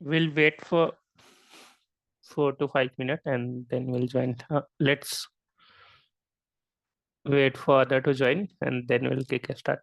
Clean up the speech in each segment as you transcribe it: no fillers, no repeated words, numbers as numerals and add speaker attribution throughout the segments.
Speaker 1: We'll wait for 4 to 5 minutes and then we'll join. Let's wait for other to join and then we'll kick a start.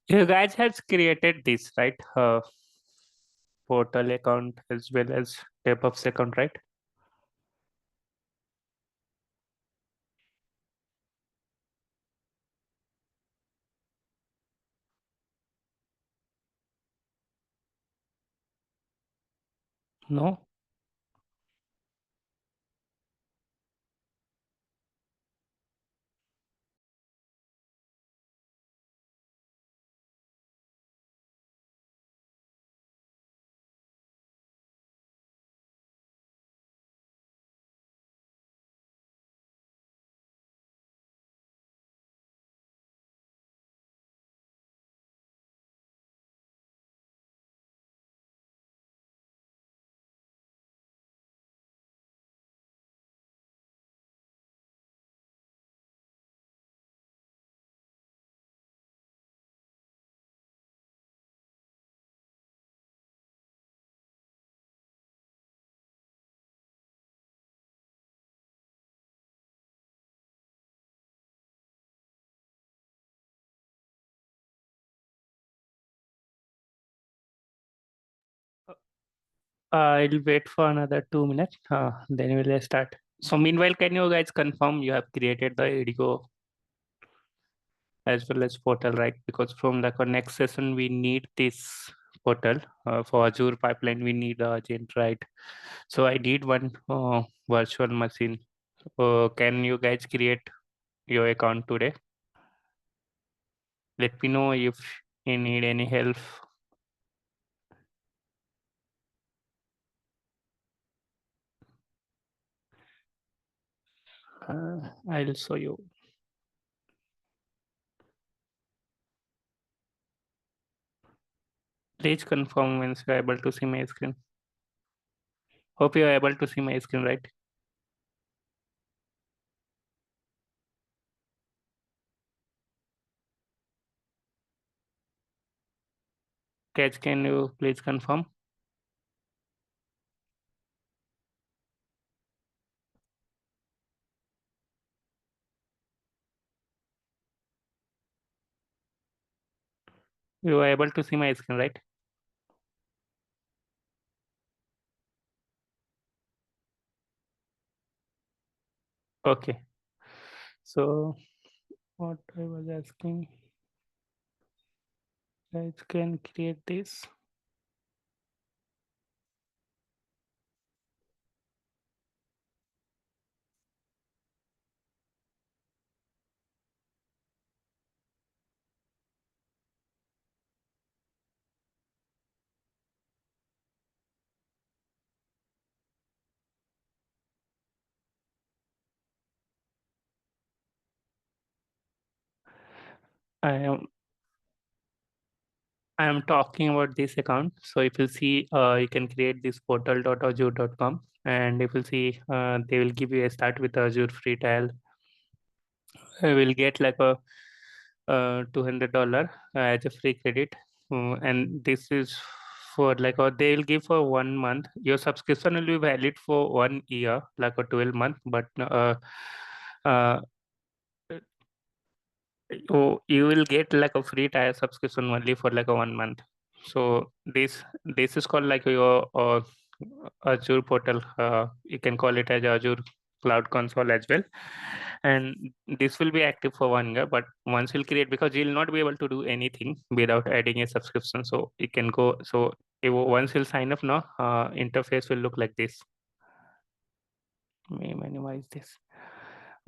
Speaker 1: You guys has created this, right? Portal account as well as DevOps account, right? No? I'll wait for another 2 minutes. Then we'll start. So meanwhile, can you guys confirm you have created the EdYoda as well as portal, right? Because from the next session, we need this portal. For Azure pipeline, we need agent, right? So I need one virtual machine. Can you guys create your account today? Let me know if you need any help. I'll show you. Please confirm once you're able to see my screen. Hope you're able to see my screen, right? Catch, can you please confirm? You are able to see my screen, right? Okay. So what I was asking, guys can create this. I am I am talking about this account. So if you see, you can create this portal.azure.com, and if you see, they will give you a start with Azure free trial. You will get like a $200 as a free credit, and this is for like, or they will give for 1 month. Your subscription will be valid for 1 year, like a 12 month, but uh, you will get like a free tire subscription only for like a 1 month. So this is called like your Azure portal. You can call it as Azure Cloud Console as well, and this will be active for 1 year. But once you'll create, because you'll not be able to do anything without adding a subscription, so you can go. So once you'll sign up now, interface will look like this. Let me minimize this.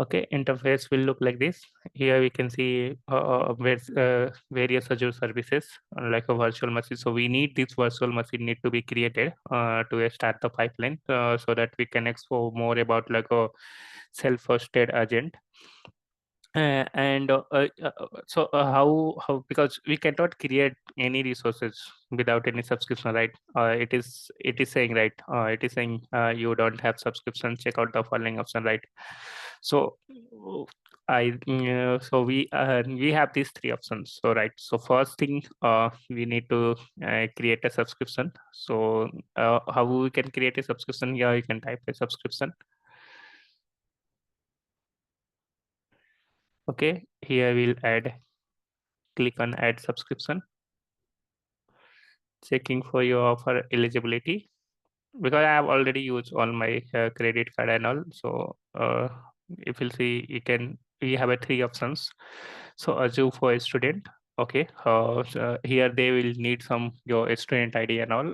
Speaker 1: Okay, interface will look like this. Here we can see various Azure services like a virtual machine. So we need this virtual machine need to be created to start the pipeline, so that we can explore more about like a self-hosted agent. How, because we cannot create any resources without any subscription, right? It is saying, right, you don't have subscription, check out the following option, right? So we have these three options. So right, so first thing, we need to create a subscription. So how we can create a subscription? Here you can type a subscription. Okay, here we'll click on add subscription, checking for your offer eligibility, because I have already used all my credit card and all. So if you'll see, we have a three options. So Azure for a student. Okay, so here they will need some your student ID and all.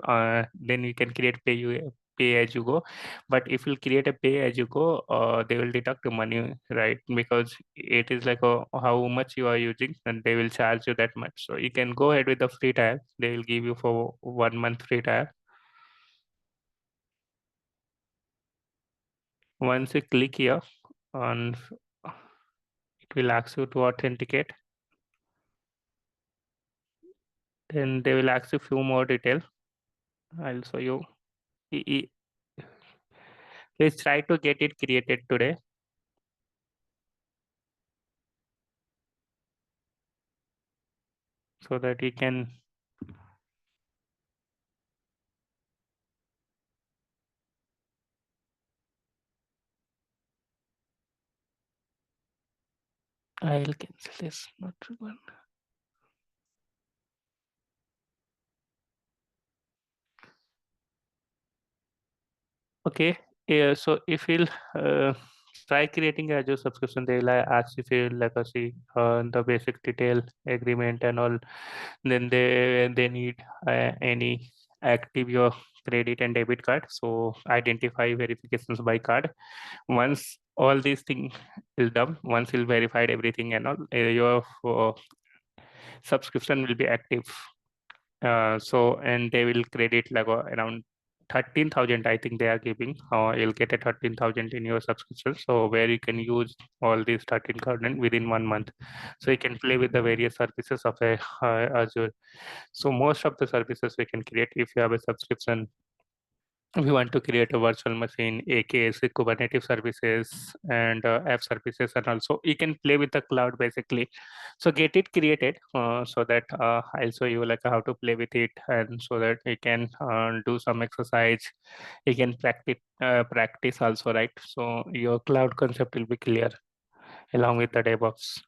Speaker 1: Then you can create pay as you go. But if you create a pay as you go, they will deduct the money, right? Because it is like how much you are using, and they will charge you that much. So you can go ahead with the free trial. They will give you for 1 month free trial. Once you click here on, it will ask you to authenticate. Then they will ask you few more details. I'll show you. Please try to get it created today, so that we can. I'll cancel this. Not one. Okay. Yeah. So if you'll uh, try creating a Azure subscription, they will ask if you like see the basic detail agreement and all. Then they need any active your credit and debit card. So identify verifications by card. Once all these things is done, once you verified everything and all, your subscription will be active. So and they will credit like around 13,000, I think they are giving. You'll get a 13,000 in your subscription. So where you can use all these 13,000 within 1 month. So you can play with the various services of a Azure. So most of the services we can create if you have a subscription. We want to create a virtual machine, AKS, Kubernetes services, and app services, and also you can play with the cloud basically. So get it created, so that I'll show you like how to play with it, and so that you can do some exercise. You can practice also, right? So your cloud concept will be clear along with the DevOps.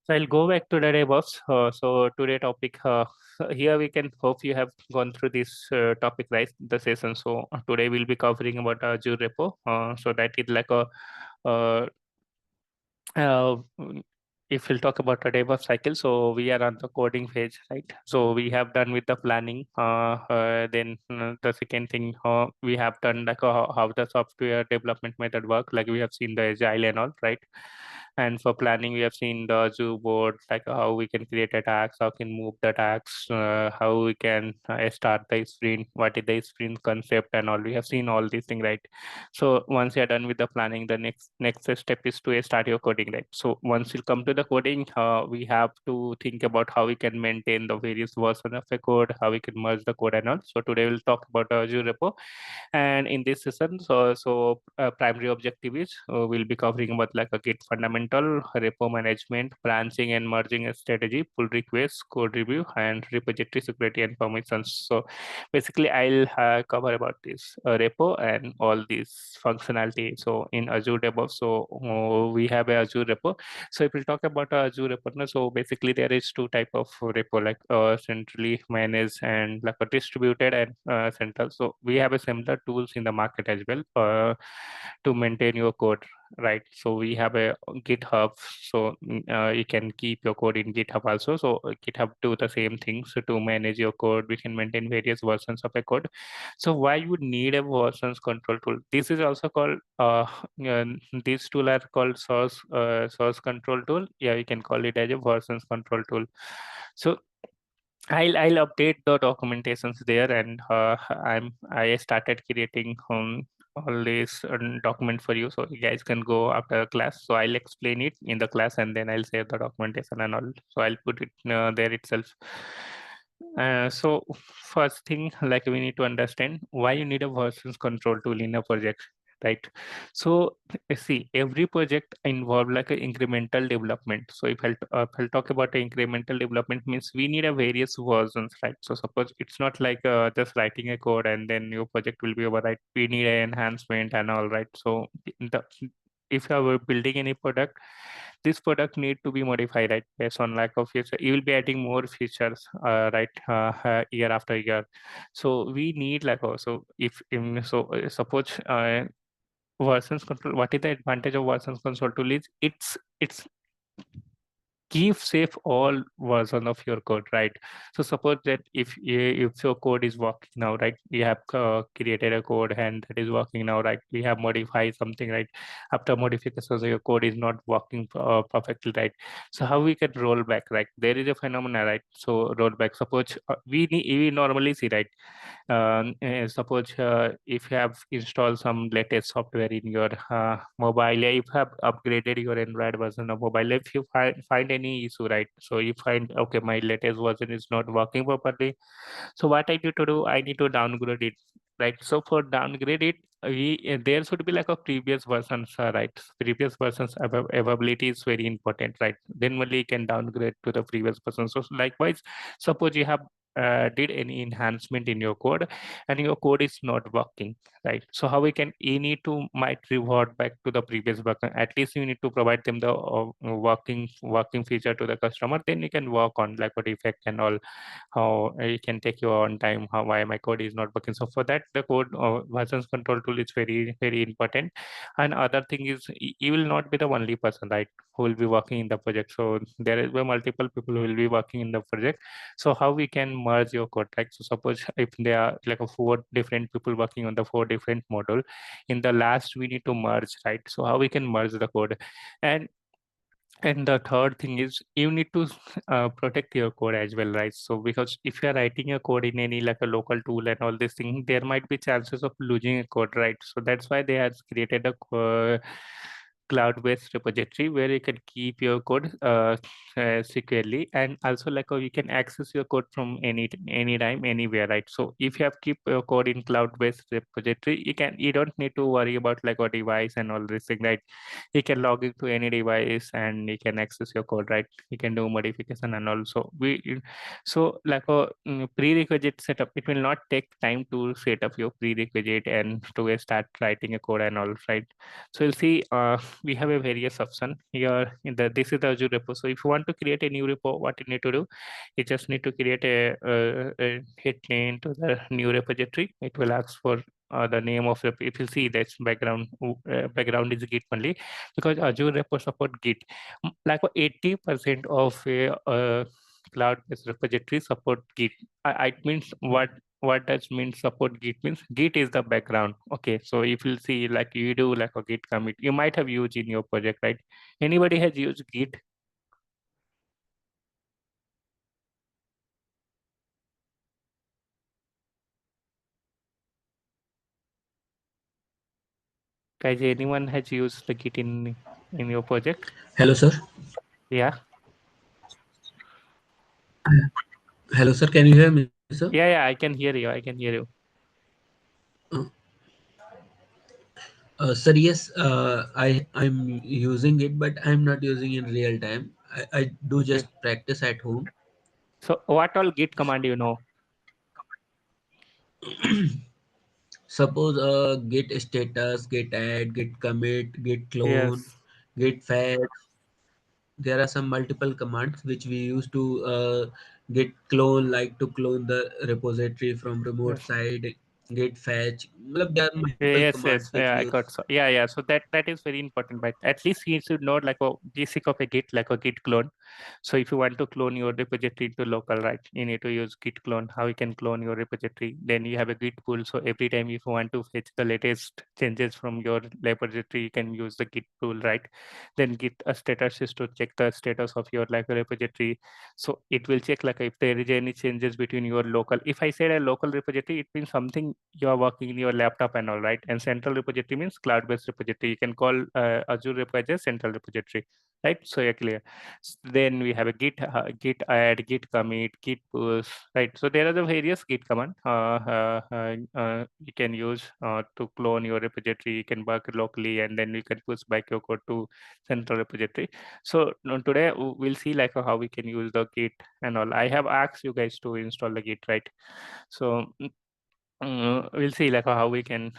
Speaker 1: So I'll go back to the DevOps. So today topic here we can hope you have gone through this topic, right, the session. So today we'll be covering about Azure repo. So that is like a uh, uh, if we'll talk about the DevOps cycle, so we are on the coding phase, right? So we have done with the planning. Then the second thing, we have done like how the software development method work. Like we have seen the agile and all, right? And for planning, we have seen the Azure board, like how we can create attacks, how we can move the attacks, how we can start the sprint, what is the sprint concept, and all. We have seen all these things, right? So once you're done with the planning, the next step is to start your coding, right? So once you come to the coding, we have to think about how we can maintain the various versions of the code, how we can merge the code and all. So today we'll talk about Azure repo, and in this session, primary objective is we'll be covering about like a Git fundamental, repo management, branching and merging strategy, pull requests, code review, and repository security and permissions. So basically, I'll cover about this repo and all these functionality. So in Azure DevOps, so we have a Azure repo. So if we talk about Azure repo, so basically there is two type of repo, like centrally managed and like a distributed and central. So we have a similar tools in the market as well to maintain your code, right? So we have a GitHub, so you can keep your code in GitHub also. So GitHub do the same thing. So to manage your code, we can maintain various versions of a code. So why you would need a versions control tool? This is also called these tool are called source control tool. Yeah, you can call it as a versions control tool. So I'll update the documentations there, and I started creating all this document for you, so you guys can go after class. So I'll explain it in the class, and then I'll save the documentation and all. So I'll put it there itself. So first thing, like we need to understand why you need a versions control tool in a project, right? So see, every project involve like an incremental development. So if I'll talk about the incremental development, means we need a various versions, right? So suppose it's not like just writing a code and then your project will be over, right? We need an enhancement and all, right? So the if you are building any product, this product need to be modified, right, based on lack of feature. You will be adding more features, right, year after year. So we need like also if suppose versions control, what is the advantage of versions control tool is it's keep safe all version of your code, right? So suppose that if your code is working now, right, we have created a code and that is working now, right, we have modified something, right, after modification so your code is not working perfectly, right? So how we can roll back, right? There is a phenomena, right? So rollback, suppose we normally see, right, suppose if you have installed some latest software in your mobile, if you have upgraded your Android version of mobile, if you find any issue, right? So you find, okay, my latest version is not working properly. So what I need to do, I need to downgrade it, right? So for downgrade it, there should be like a previous versions, right? Previous versions availability is very important, right? Then only you can downgrade to the previous version. So likewise, suppose you have did any enhancement in your code and your code is not working, right? So how we can, you need to might revert back to the previous version. At least you need to provide them the working feature to the customer, then you can work on like what defect and all, how you can take your own time, how why my code is not working. So for that, the code versions control tool is very important. And other thing is, you will not be the only person, right, who will be working in the project. So there is multiple people who will be working in the project. So how we can merge your code, right? So suppose if there are like a 4 different people working on the 4 different model, in the last we need to merge, right? So how we can merge the code. And the third thing is, you need to protect your code as well, right? So because if you're writing a code in any like a local tool and all this thing, there might be chances of losing a code, right? So that's why they have created a cloud-based repository where you can keep your code securely, and also like you can access your code from anytime, anywhere, right? So if you have keep your code in cloud-based repository, you don't need to worry about like a device and all this thing, right? You can log into any device and you can access your code, right? You can do modification and also so like a prerequisite setup, it will not take time to set up your prerequisite and to start writing a code and all, right? So you'll see we have a various option here in the, this is the Azure repo. So if you want to create a new repo, what you need to do, you just need to create hit into the new repository. It will ask for the name of the, if you see that's background is Git only, because Azure repo support Git. Like 80% of cloud-based repository support Git. I means what does mean support Git means? Git is the background. Okay, so if you see like you do like a Git commit, you might have used in your project, right? Anybody has used Git? Guys, anyone has used the Git in your project?
Speaker 2: Hello, sir.
Speaker 1: Yeah.
Speaker 2: Hello, sir. Can you hear me, sir?
Speaker 1: Yeah, I can hear you. I can hear you.
Speaker 2: Uh, sir, yes, I'm using it, but I'm not using in real time. I do
Speaker 1: Okay.
Speaker 2: just practice at home.
Speaker 1: So what all Git command you know?
Speaker 2: Suppose git status, git add, git commit, git clone,
Speaker 1: Yes.
Speaker 2: git fetch. There are some multiple commands which we use to git clone, like to clone the repository from remote
Speaker 1: Yes.
Speaker 2: side. Git fetch. Matlab, there are multiple
Speaker 1: Yes.
Speaker 2: commands which
Speaker 1: Yeah,
Speaker 2: we
Speaker 1: I
Speaker 2: use.
Speaker 1: got so. Yeah. So that is very important. But at least you should know like a basic of a Git, like a Git clone. So if you want to clone your repository to local, right, you need to use git clone. How you can clone your repository? Then you have a git pull. So every time if you want to fetch the latest changes from your repository, you can use the git tool, right? Then git a status is to check the status of your like repository. So it will check like if there is any changes between your local. If I said a local repository, it means something you are working in your laptop and all, right? And central repository means cloud-based repository. You can call Azure repo as a central repository, right? So you're clear. Then we have a git add, git commit, git push, right? So there are the various git command you can use to clone your repository. You can work locally, and then you can push back your code to central repository. So today we'll see like how we can use the git and all. I have asked you guys to install the git, right? So we'll see like how we can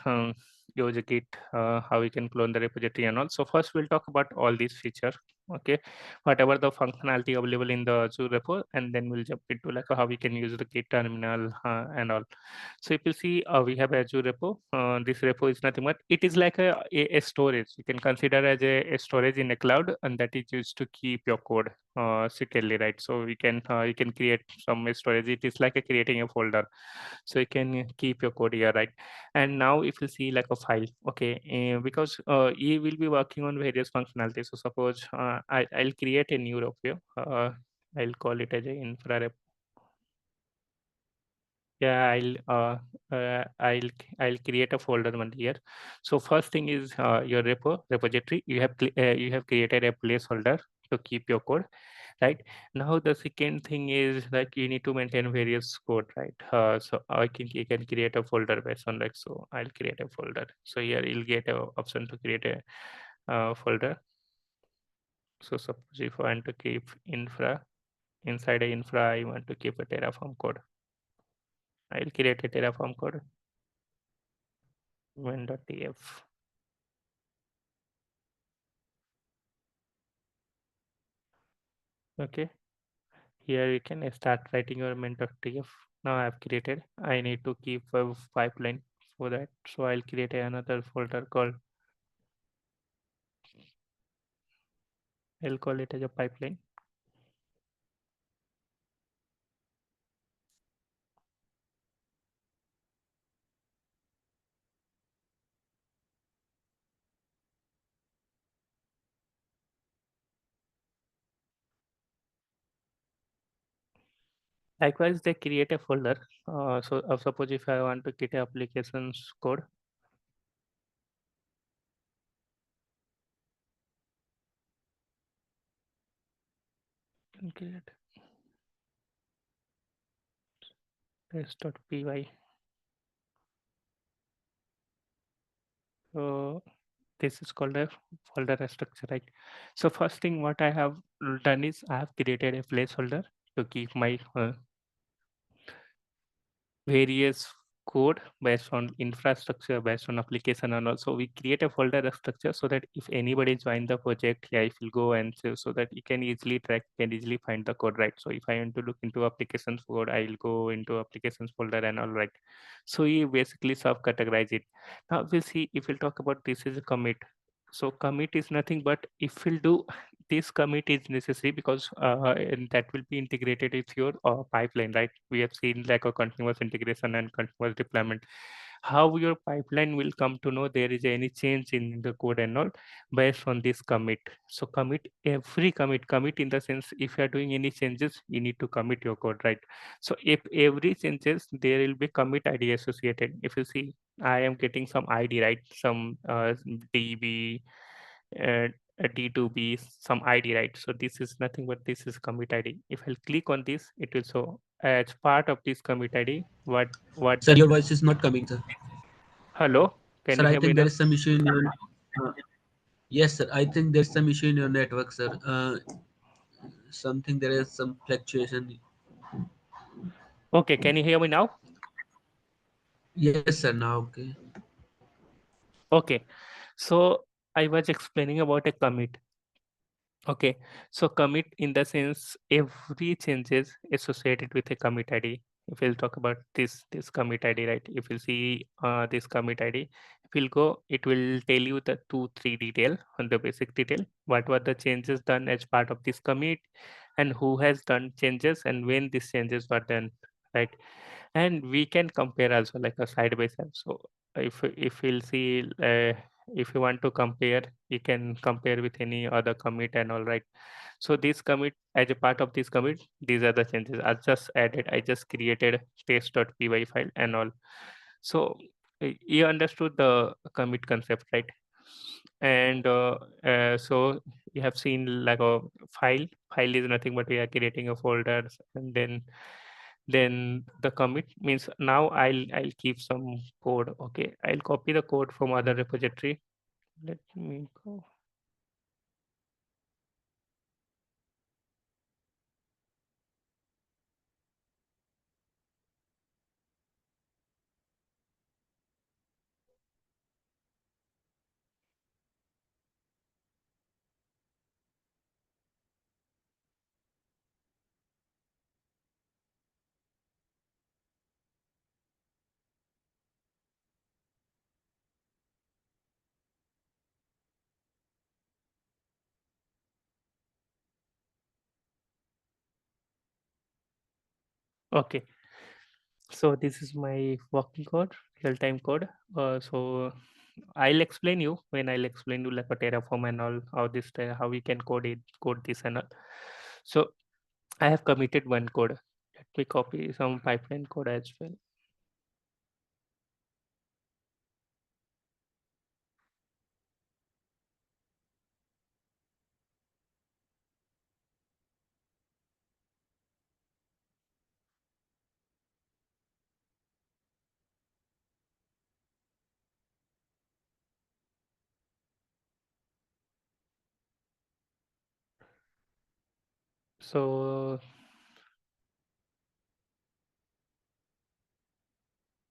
Speaker 1: use a git, how we can clone the repository and all. So first we'll talk about all these features, okay, whatever the functionality available in the Azure repo, and then we'll jump into like how we can use the git terminal and all. So if you see, we have Azure repo. This repo is nothing but it is like a storage. You can consider as a storage in a cloud, and that is used to keep your code securely, right? So you can create some storage. It is like a creating a folder, so you can keep your code here, right? And now if you see like a file, okay, because you will be working on various functionalities. So suppose I'll create a new repo. I'll call it as a infra repo. Yeah, I'll create a folder one here. So first thing is your repository. You have created a placeholder to keep your code, right? Now the second thing is like you need to maintain various code, right? So I think you can create a folder based on like, so I'll create a folder. So here you'll get a option to create a folder. So suppose if I want to keep infra, inside a infra, I want to keep a Terraform code. I'll create a Terraform code. Win.tf. Okay, here you can start writing your main.tf. Now I have created. I need to keep a pipeline for that. So I'll create another folder called, I'll call it as a pipeline. Likewise, they create a folder. So suppose if I want to get applications code, I'll create test.py. So this is called a folder structure, right? So first thing what I have done is I have created a placeholder to keep my various code based on infrastructure, based on application, and also we create a folder structure so that if anybody join the project, yeah, it will go and so that you can easily track, can easily find the code, right? So if I want to look into applications code, I will go into applications folder and all, right? So you basically sub-categorize it. Now we'll see, if we'll talk about this is a commit. So commit is nothing but if we'll do this commit is necessary because and that will be integrated with your pipeline, right? We have seen like a continuous integration and continuous deployment. How your pipeline will come to know there is any change in the code and all based on this commit. So commit, every commit in the sense if you are doing any changes, you need to commit your code, right? So if every changes, there will be commit ID associated. If you see, I am getting some ID, right? Some DB, uh, a D2B, some ID, right? So this is nothing but this is commit ID. If I'll click on this, it will show as part of this commit ID what
Speaker 2: Sir,
Speaker 1: the.
Speaker 2: your voice is not coming, sir.
Speaker 1: Hello, can
Speaker 2: Sir,
Speaker 1: you
Speaker 2: I
Speaker 1: hear me
Speaker 2: think there
Speaker 1: now?
Speaker 2: is some issue in your. Uh, yes, sir. I think there's some issue in your network, sir. Something there is some fluctuation.
Speaker 1: Okay, can you hear me now?
Speaker 2: Yes, sir. Now, okay.
Speaker 1: Okay, so I was explaining about a commit. Okay, so commit in the sense every changes associated with a commit ID. If we'll talk about this commit ID, right? If you see this commit ID, if we'll go, it will tell you the 2-3 detail on the basic detail. What were the changes done as part of this commit, and who has done changes, and when these changes were done, right? And we can compare also like a side by side. So if we'll see if you want to compare, you can compare with any other commit and all, right? So this commit, as a part of this commit, these are the changes I just added. I just created test.py file and all. So you understood the commit concept, right? And so you have seen like a file is nothing but we are creating a folder, and then the commit means now I'll keep some code. Okay, I'll copy the code from other repository. Let me go. Okay, so this is my working code, real-time code. So I'll explain you when I'll explain you like a Terraform and all, how this how we can code this and all. So I have committed one code. Let me copy some pipeline code as well. So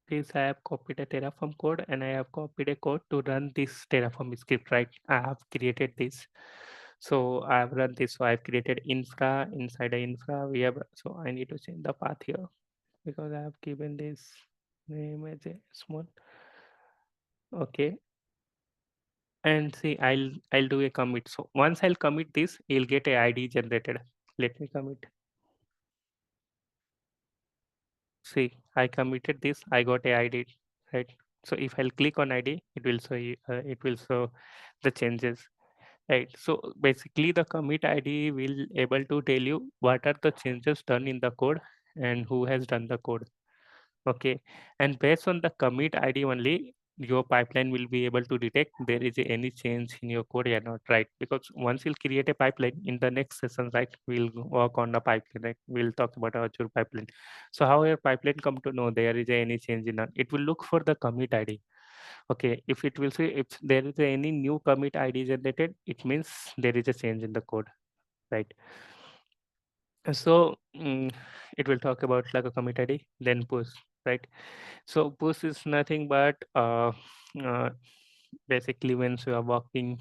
Speaker 1: this I have copied a Terraform code, and I have copied a code to run this Terraform script, right? I have created this. So I have run this. So I've created infra. Inside the infra, we have, so I need to change the path here because I have given this name as a small. Okay. And see, I'll do a commit. So once I'll commit this, you'll get a ID generated. Let me commit. See, I committed this, I got a ID, right? So if I'll click on ID, it will show you, it will show the changes, right? So basically, the commit ID will able to tell you what are the changes done in the code and who has done the code. Okay, and based on the commit ID only, your pipeline will be able to detect there is any change in your code or not, right? Because once you'll create a pipeline in the next session, right, we'll work on the pipeline, right? We'll talk about our Azure pipeline. So how your pipeline come to know there is any change in that? It will look for the commit ID. Okay, if it will say if there is any new commit ID generated, it means there is a change in the code, right? So it will talk about like a commit ID, then push. right? So push is nothing but basically when you are working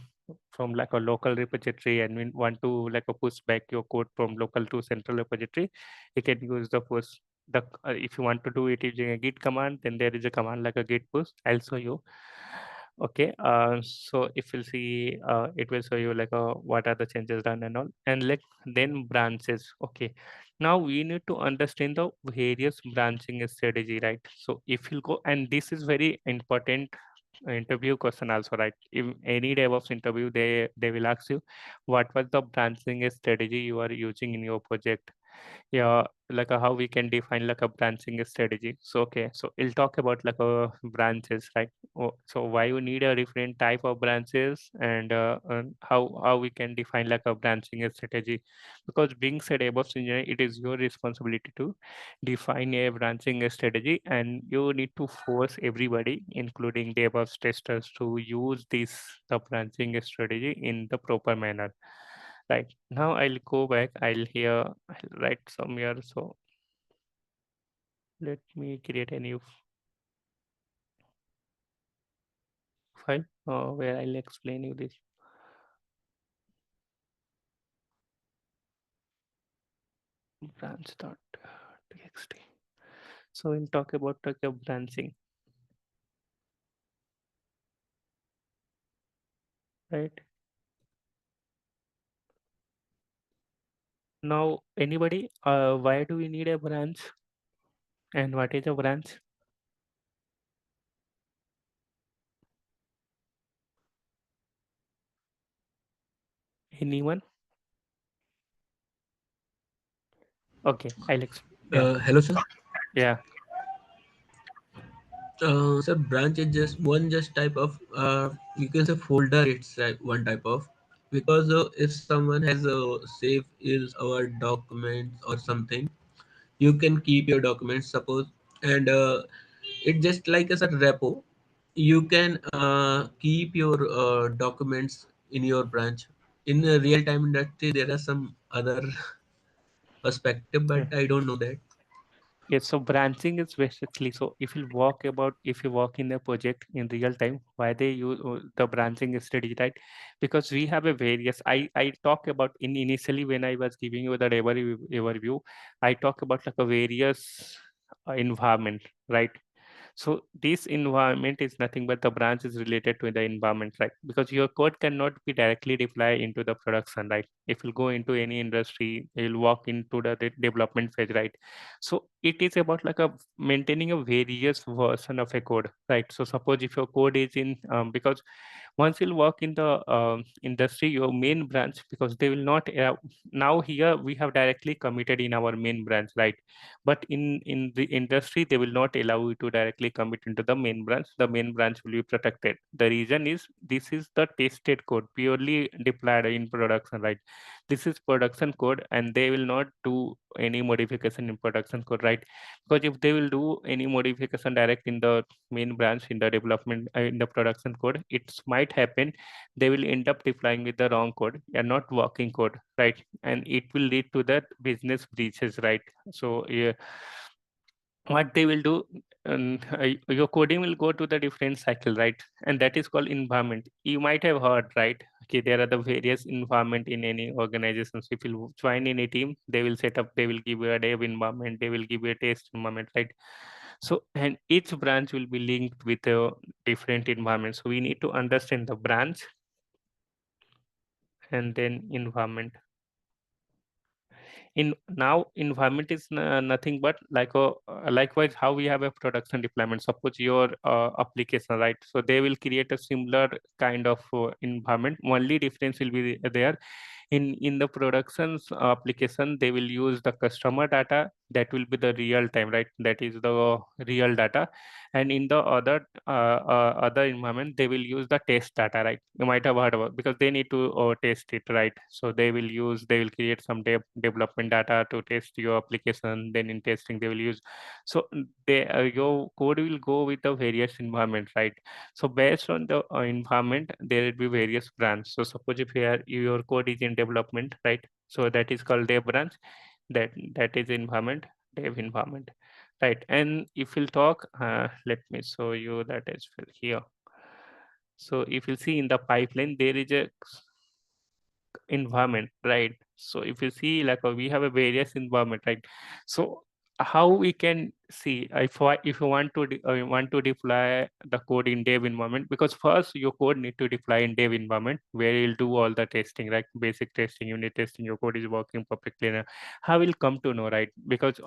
Speaker 1: from like a local repository and we want to like a push back your code from local to central repository, you can use the push. The if you want to do it using a git command, then there is a command like a git push. I'll show you. Okay, so if you see, it will show you like what are the changes done and all, and like then branches. Okay, now we need to understand the various branching strategy, right? So if you go, and this is very important interview question also, right? In any DevOps interview, they will ask you what was the branching strategy you are using in your project. Yeah, like how we can define like a branching strategy. So okay, so we'll talk about like branches, right? So why you need a different type of branches, and how we can define like a branching strategy. Because being said DevOps engineer, it is your responsibility to define a branching strategy, and you need to force everybody, including DevOps testers, to use this the branching strategy in the proper manner. Right, now I'll go back, I'll write somewhere. So let me create a new file where I'll explain you this branch.txt. So we'll talk about like a branching, right? Now, anybody, why do we need a branch and what is a branch? Anyone? Okay, I'll explain. Yeah,
Speaker 2: Hello, sir.
Speaker 1: yeah,
Speaker 2: Sir, branch is just type of you can say folder. It's one type of, because if someone has save is our documents or something, you can keep your documents, suppose, and it's just like as a repo. You can keep your documents in your branch. In a real time industry, there are some other perspective,
Speaker 1: yeah.
Speaker 2: but I don't know that.
Speaker 1: Yes, so branching is basically, so if you work in a project in real time, why they use the branching strategy, right? Because we have a various, I talk about in initially when I was giving you the overview, I talk about like a various environment, right? So this environment is nothing but the branch is related to the environment, right? Because your code cannot be directly deployed into the production, right? If you go into any industry, you'll walk into the development phase, right? So it is about like a maintaining a various version of a code, right? So suppose if your code is in because once you'll work in the industry, your main branch, because they will not now here we have directly committed in our main branch, right? But in the industry, they will not allow you to directly commit into the main branch. The main branch will be protected. The reason is this is the tested code purely deployed in production, right? This is production code, and they will not do any modification in production code, right? Because if they will do any modification direct in the main branch in the development in the production code, it might happen they will end up deploying with the wrong code and not working code, right? And it will lead to that business breaches, right? So yeah, what they will do, your coding will go to the different cycle, right? And that is called environment. You might have heard, right? Okay, there are the various environment in any organizations. If you join in a team, they will set up, they will give you a dev environment, they will give you a test environment, right? So and each branch will be linked with a different environment. So we need to understand the branch and then environment. In now environment is nothing but like a likewise how we have a production deployment. Suppose your application, right? So they will create a similar kind of environment. Only difference will be there in the productions application. They will use the customer data, that will be the real time, right? That is the real data. And in the other environment, they will use the test data, right? You might have heard about, because they need to test it, right? So they will create some development data to test your application. Then in testing they will use, so they your code will go with the various environment, right? So based on the environment, there will be various branches. So suppose if your code is in development, right? So that is called dev branch. That is environment, dev environment. right? And if we'll talk, let me show you that as well here. So if you see in the pipeline, there is a environment, right? So if you see like we have a various environment, right? So how we can see if you want to want to deploy the code in dev environment, because first your code need to deploy in dev environment where you'll do all the testing, right? Basic testing, unit testing, your code is working perfectly. Now how will come to know, right? Because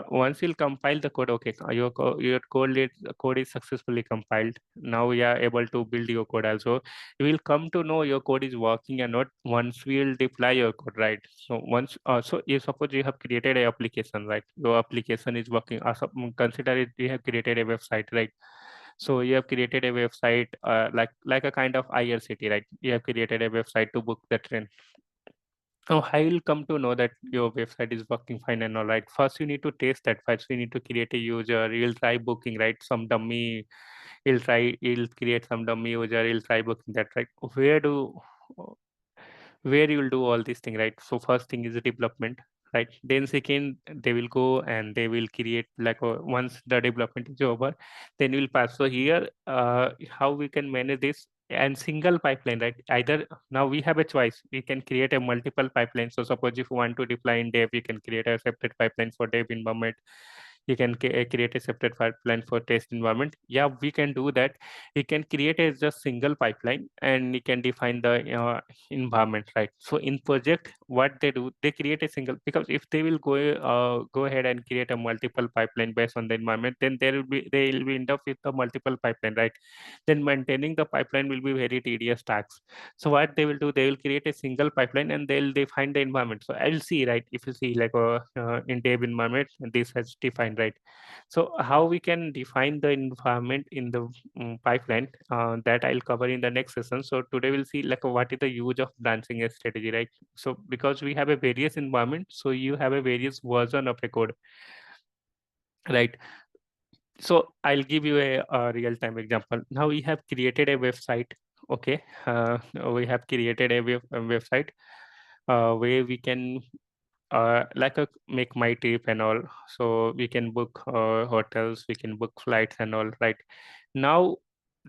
Speaker 1: once you'll compile the code, okay, your code is successfully compiled. Now we are able to build your code also. You will come to know your code is working or not once we will deploy your code, right? So once so you suppose you have created a application, right? Your application is working, consider it you have created a website, right? So you have created a website like a kind of IRCT, right? You have created a website to book the train. Oh, I will come to know that your website is working fine and all right. First, you need to test that. First, you need to create a user. You'll try booking, right? Some dummy. You'll create some dummy user. You'll try booking that, right? Where you will do all these things, right? So first thing is the development, right? Then second, they will go and they will create like once the development is over, then we'll pass. So here, how we can manage this and single pipeline, right? Either now we have a choice. We can create a multiple pipeline. So suppose if you want to deploy in dev, you can create a separate pipeline for dev environment. You can create a separate pipeline for test environment. Yeah, we can do that. We can create a just single pipeline and you can define the environment, right? So in project, what they do, they create a single, because if they will go ahead and create a multiple pipeline based on the environment, then they will be end up with a multiple pipeline, right? Then maintaining the pipeline will be very tedious task. So what they will do, they will create a single pipeline and they'll define the environment. So I'll see, right? If you see like in dev environment, this has defined, right? So how we can define the environment in the pipeline, that I'll cover in the next session. So today we'll see like what is the use of branching a strategy, right? So because we have a various environment, so you have a various version of a code, right? So I'll give you a real-time example. Now we have created a website. Okay, we have created a website where we can like a make my trip and all. So we can book hotels, we can book flights and all, right? Now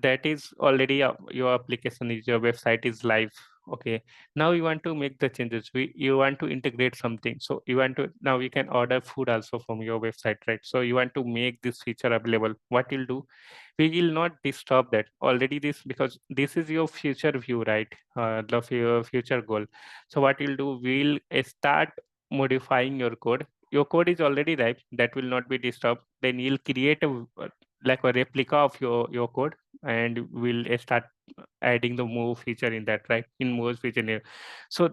Speaker 1: that is already your application is your website is live. Okay, now you want to make the changes. You want to integrate something. So you want to now you can order food also from your website, right? So you want to make this feature available. What you'll do, we will not disturb that already this, because this is your future view, right? Your future goal. So what you'll do, we'll start modifying your code. Your code is already ripe, that will not be disturbed. Then you'll create like a replica of your code, and we'll start adding the move feature in that, right? In move feature here. So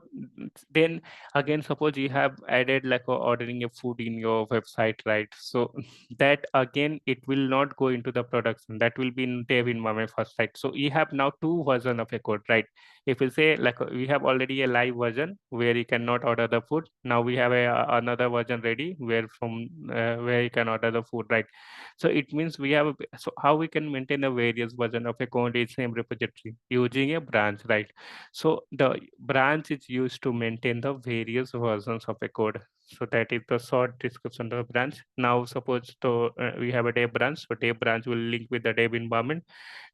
Speaker 1: then again, suppose you have added like ordering a food in your website, right? So that again, it will not go into the production, that will be in dev environment first, right? So you have now two version of a code, right? If we say like we have already a live version where you cannot order the food, now we have another version ready where you can order the food, right? So it means we have so how we can maintain a various version of a code in same repository using a branch, right? So the branch is used to maintain the various versions of a code. So that is the short description of the branch. Now suppose we have a dev branch, so dev branch will link with the dev environment.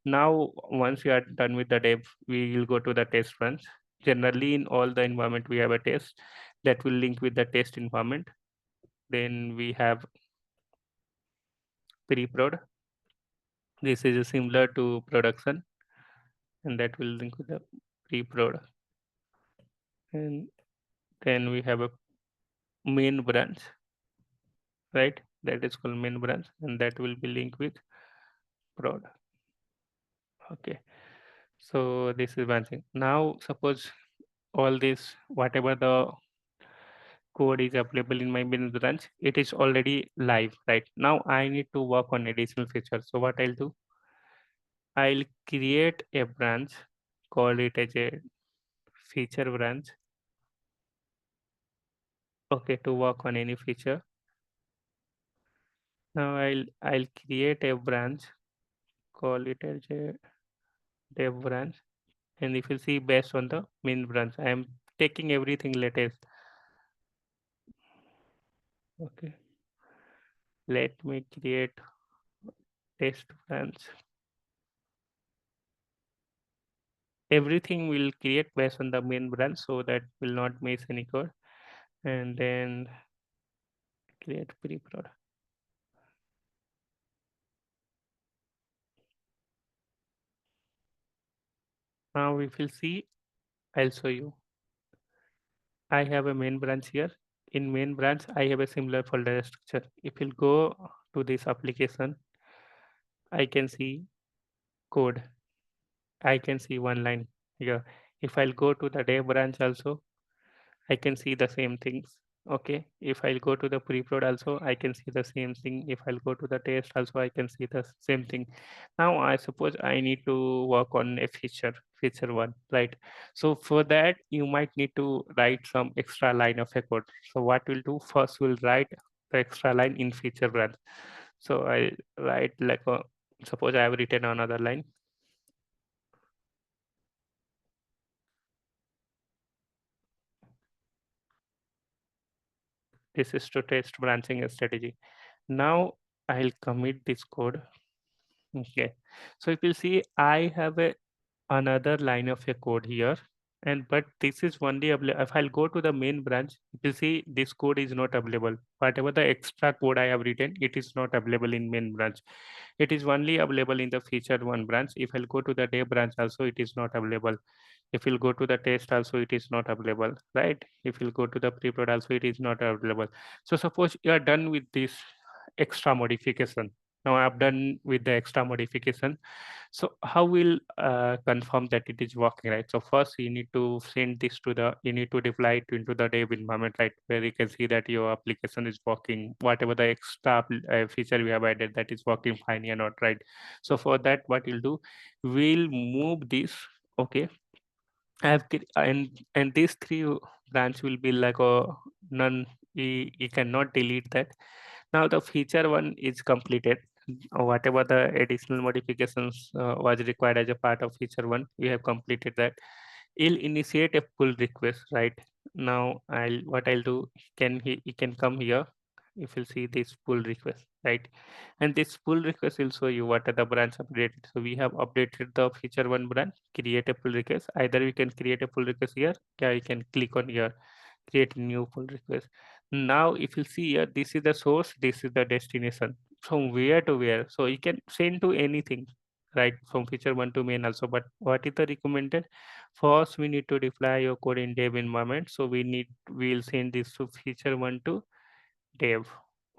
Speaker 1: Now, once we are done with the dev, we will go to the test branch. Generally, in all the environment, we have a test that will link with the test environment. Then we have pre-prod. This is similar to production, and that will link with the pre-prod. And then we have a main branch, right? That is called main branch, and that will be linked with prod. Okay. So this is one thing. Now, suppose all this, whatever the code is available in my business branch, it is already live, right? Now I need to work on additional features. So what I'll do, I'll create a branch, call it as a feature branch. Okay, to work on any feature. Now I'll create a branch, call it as a dev branch. And if you see based on the main branch, I am taking everything latest. Okay. let me create test branch. Everything will create based on the main branch so that will not miss any code. And then create pre-prod. Now if you see, I'll show you. I have a main branch here. In main branch, I have a similar folder structure. If you'll go to this application, I can see code. I can see one line here. If I'll go to the dev branch also, I can see the same things. Okay. If I'll go to the pre-prod also, I can see the same thing. If I'll go to the test also, I can see the same thing. Now I suppose I need to work on a feature one, right? So for that, you might need to write some extra line of a code. So what we'll do first, we'll write the extra line in feature branch. So I write like a, suppose I have written another line. This is to test branching strategy. Now I'll commit this code. Okay. So if you see, I have another line of a code here, and but this is only available. If I'll go to the main branch, you will see this code is not available. Whatever the extra code I have written, it is not available in main branch. It is only available in the featured one branch. If I'll go to the dev branch also, it is not available. If you'll go to the test also, it is not available, right? If you'll go to the pre-prod also, it is not available. So suppose you are done with this extra modification. Now I've done with the extra modification. So how will confirm that it is working, right? So first you need to send this to the, you need to deploy it into the dev environment, right? Where you can see that your application is working, whatever the extra feature we have added, that is working fine or not, right? So for that, what you'll do, we'll move this, okay? I have and these three branch will be like a none. You cannot delete that. Now the feature one is completed. Whatever the additional modifications was required as a part of feature one, we have completed that. It'll initiate a pull request, right? Now I'll do, he can come here. If you see this pull request, right? And this pull request will show you what are the branch updated. So we have updated the feature one branch, create a pull request. Either we can create a pull request here, yeah, you can click on here, create a new pull request. Now if you see here, this is the source, this is the destination. From where to where, so you can send to anything, right? From feature one to main also. But what is the recommended? First we need to deploy your code in dev environment. So we'll send this to feature one to dev.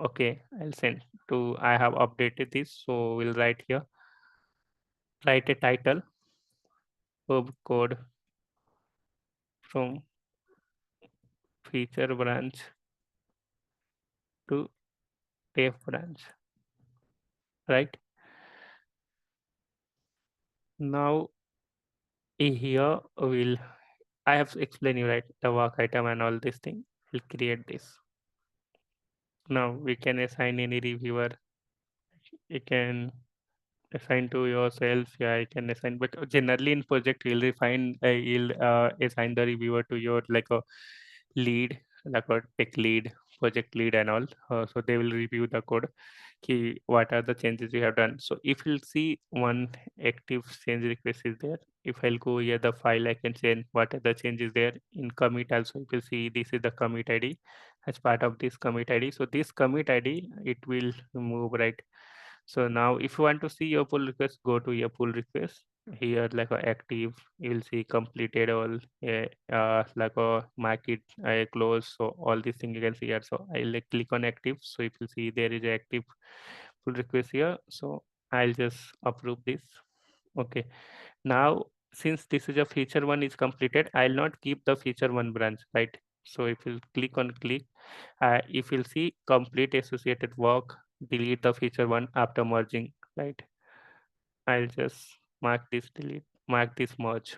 Speaker 1: Okay, I'll send to, I have updated this, so we'll write here, write a title of code from feature branch to dev branch, right? Now here we'll, I have explained you, right, the work item and all this thing. We'll create this. Now we can assign any reviewer. You can assign to yourself. Yeah, I can assign, but generally in project you'll assign the reviewer to your like a lead, like a tech lead, project lead and all. So they will review the code, what are the changes you have done. So if you'll see one active change request is there, if I'll go here the file, I can change what are the changes there. In commit also, if you see, this is the commit ID. As part of this commit ID, so this commit ID, it will move, right? So now if you want to see your pull request, go to your pull request here, like a active, you will see completed all, like a market close. So all these things you can see here. So I'll like click on active. So if you see there is a active pull request here. So I'll just approve this. Okay. Now since this is a feature one is completed, I'll not keep the feature one branch, right? So if you click, if you'll see complete associated work, delete the feature one after merging, right? I'll just mark this delete, mark this merge.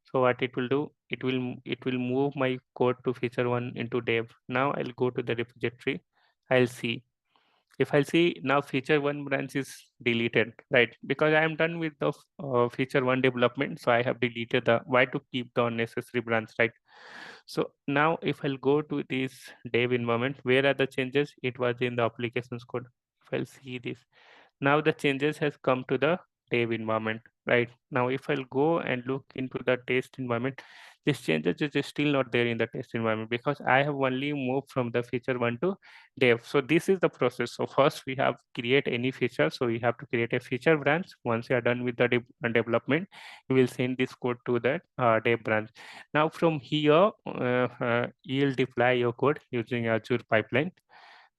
Speaker 1: So what it will do, it will move my code to feature one into dev. Now I'll go to the repository. I'll see If I see now feature one branch is deleted, right? Because I am done with the feature one development, so I have deleted the, why to keep the unnecessary branch, right? So now if I'll go to this dev environment, where are the changes? It was in the applications code. If I'll see this, now the changes has come to the dev environment, right? Now if I'll go and look into the test environment, this changes is still not there in the test environment because I have only moved from the feature one to dev. So this is the process. So first we have create any feature, so we have to create a feature branch. Once you are done with the development, you will send this code to that dev branch. Now from here, you'll deploy your code using Azure pipeline,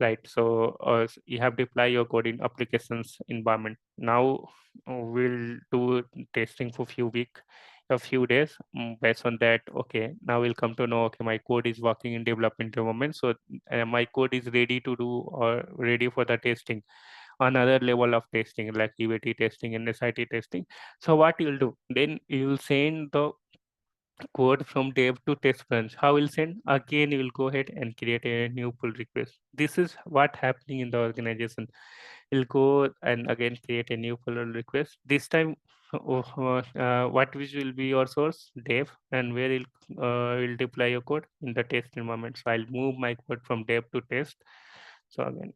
Speaker 1: right? So you have deploy your code in applications environment. Now we'll do testing for a few days. Based on that, okay, now we'll come to know, okay, my code is working in development environment, so my code is ready to do or ready for the testing, another level of testing like UAT testing and SIT testing. So what you'll do, then you'll send the code from dev to test branch. How will send? Again, you will go ahead and create a new pull request. This is what happening in the organization. You'll go and again create a new pull request. This time, what which will be your source? Dev, and where will deploy your code in the test environment. So I'll move my code from dev to test. So again,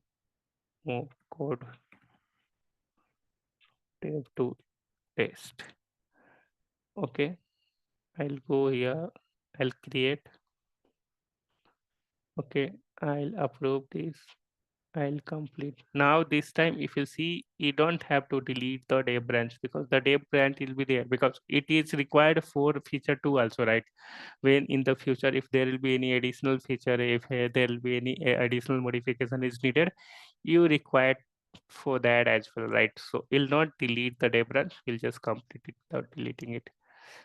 Speaker 1: move code dev to test. Okay, I'll go here. I'll create. Okay, I'll approve this. I'll complete. Now this time, if you see, you don't have to delete the dev branch because the dev branch will be there because it is required for feature 2 also, right? When in the future, if there will be any additional feature, if there will be any additional modification is needed, you require for that as well, right? So we'll not delete the dev branch, we'll just complete it without deleting it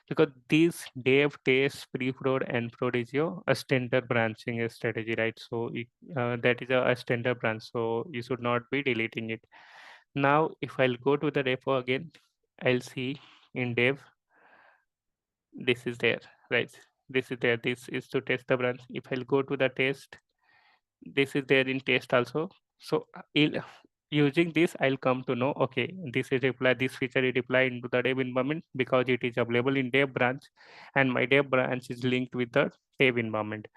Speaker 1: because these dev, test, pre-prod, and prod is your a standard branching strategy, right? So that is a standard branch, so you should not be deleting it. Now, if I'll go to the repo again, I'll see in dev, this is there, right? This is there. This is to test the branch. If I'll go to the test, this is there in test also. So using this, I'll come to know, okay, this is reply, this feature is applied into the dev environment because it is available in dev branch and my dev branch is linked with the dev environment.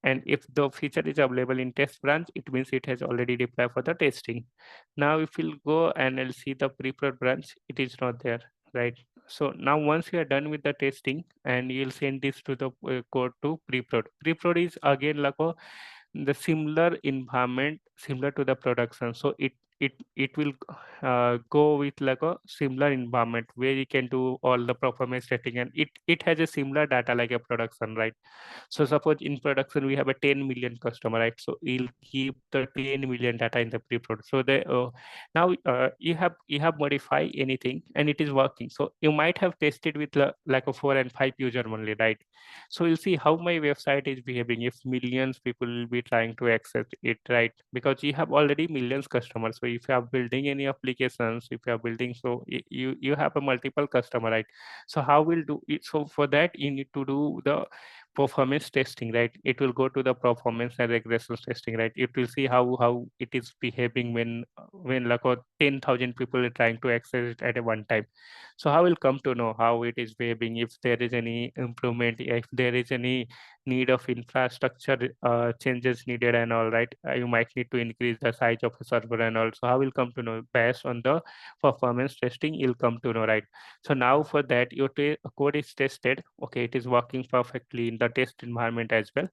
Speaker 1: And if the feature is available in test branch, it means it has already deployed for the testing. Now, if we'll go and I'll see the pre-prod branch, it is not there, right? So now once you are done with the testing and you'll send this to the code to pre-prod. Pre-prod is again like the similar environment similar to the production, so it will go with like a similar environment where you can do all the performance setting and it has a similar data like a production, right? So suppose in production we have a 10 million customer, right? So we'll keep the 10 million data in the pre-prod. So now you have modify anything and it is working. So you might have tested with like a 4 and 5 user only, right? So you'll see how my website is behaving if millions people will be trying to access it, right? Because you have already millions customers. So if you are building any applications, if you are building, so you have a multiple customer, right? So how will do it? So for that you need to do the performance testing, right? It will go to the performance and regression testing, right? It will see how it is behaving when like 10,000 people are trying to access it at a one time. So how will come to know how it is behaving, if there is any improvement, if there is any need of infrastructure changes needed and all, right? You might need to increase the size of a server and also how will come to know based on the performance testing, you'll come to know, right? So now for that, your code is tested. Okay, it is working perfectly in the test environment as well.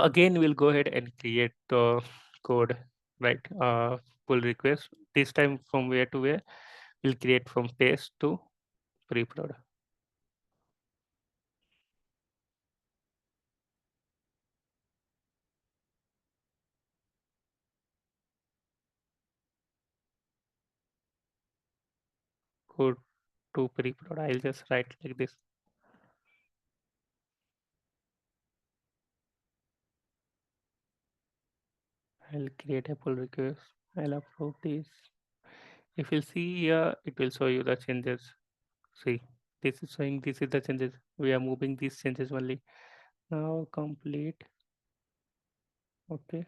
Speaker 1: Again, we'll go ahead and create the code, right? Pull request. This time from where to where? We'll create from test to pre-prod. Code to pre-prod. I'll just write like this. I'll create a pull request. I'll approve this. If you see here, it will show you the changes. See, this is showing this is the changes. We are moving these changes only. Now complete. Okay.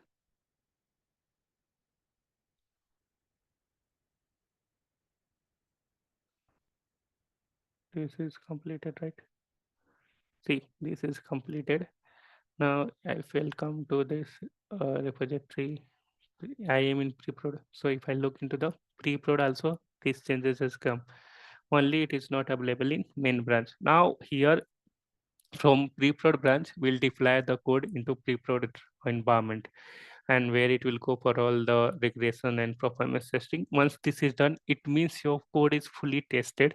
Speaker 1: This is completed, right? See, this is completed. Now if will come to this repository, I am in pre-prod. So if I look into the pre-prod also, these changes has come. Only it is not available in main branch. Now here from pre-prod branch, we'll deploy the code into pre-prod environment, and where it will go for all the regression and performance testing. Once this is done, it means your code is fully tested.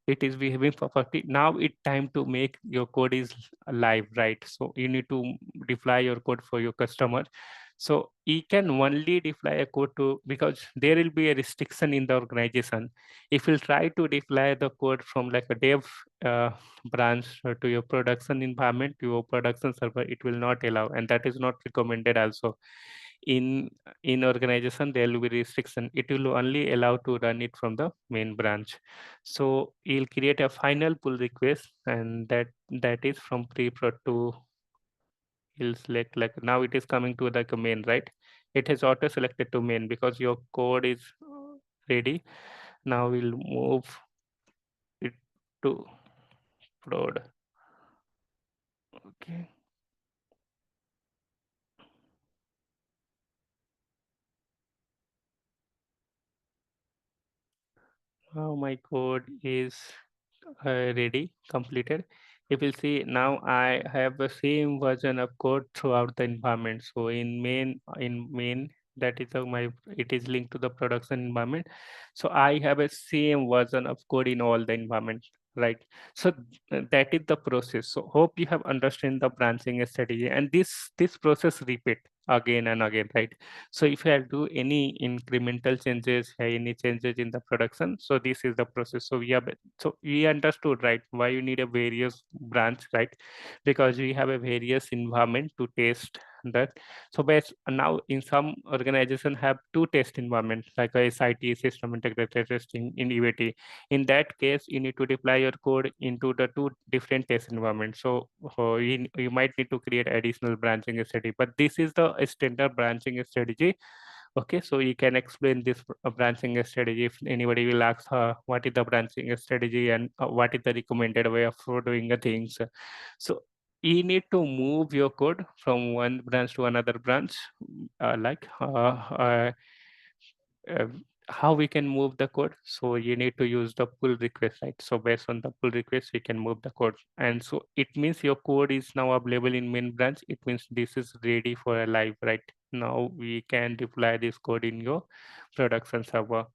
Speaker 1: It is behaving perfectly. Now it's time to make your code is live, right? So you need to deploy your code for your customer. So you can only deploy a code to, because there will be a restriction in the organization. If you try to deploy the code from like a dev branch to your production environment, to your production server, it will not allow, and that is not recommended also. In organization there will be restriction. It will only allow to run it from the main branch. So you'll create a final pull request, and that is from pre-prod to, you'll select like, now it is coming to the main, right? It has auto selected to main because your code is ready. Now we'll move it to prod. Okay. Now my code is ready, completed. If you see now, I have the same version of code throughout the environment. So in main, that is my, it is linked to the production environment. So I have a same version of code in all the environment, right? So that is the process. So hope you have understand the branching strategy, and this process repeat again and again, right? So if I do any incremental changes, any changes in the production, so this is the process. So we understood, right, why you need a various branch, right? Because we have a various environment to test that. So best now in some organization have two test environments, like a SIT, system integrated testing, in UAT. In that case, you need to deploy your code into the two different test environments. So you might need to create additional branching strategy, but this is the standard branching strategy. Okay, so you can explain this branching strategy if anybody will ask what is the branching strategy, and what is the recommended way of doing the things. So you need to move your code from one branch to another branch, like uh, how we can move the code. So you need to use the pull request, right? So based on the pull request, we can move the code. And so it means your code is now available in main branch. It means this is ready for a live, right? Now we can deploy this code in your production server,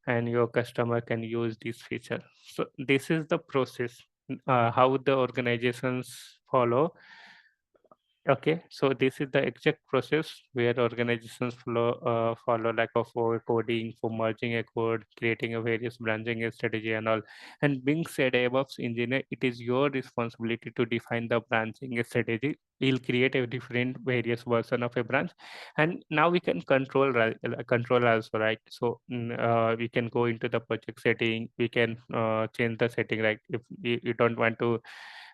Speaker 1: and your customer can use this feature. So this is the process, how the organizations follow. Okay, so this is the exact process where organizations follow, like for coding, for merging a code, creating a various branching strategy and all. And being said DevOps engineer, it is your responsibility to define the branching strategy. You'll create a different various version of a branch, and now we can control also, right? So we can go into the project setting. We can change the setting, right? If you don't want to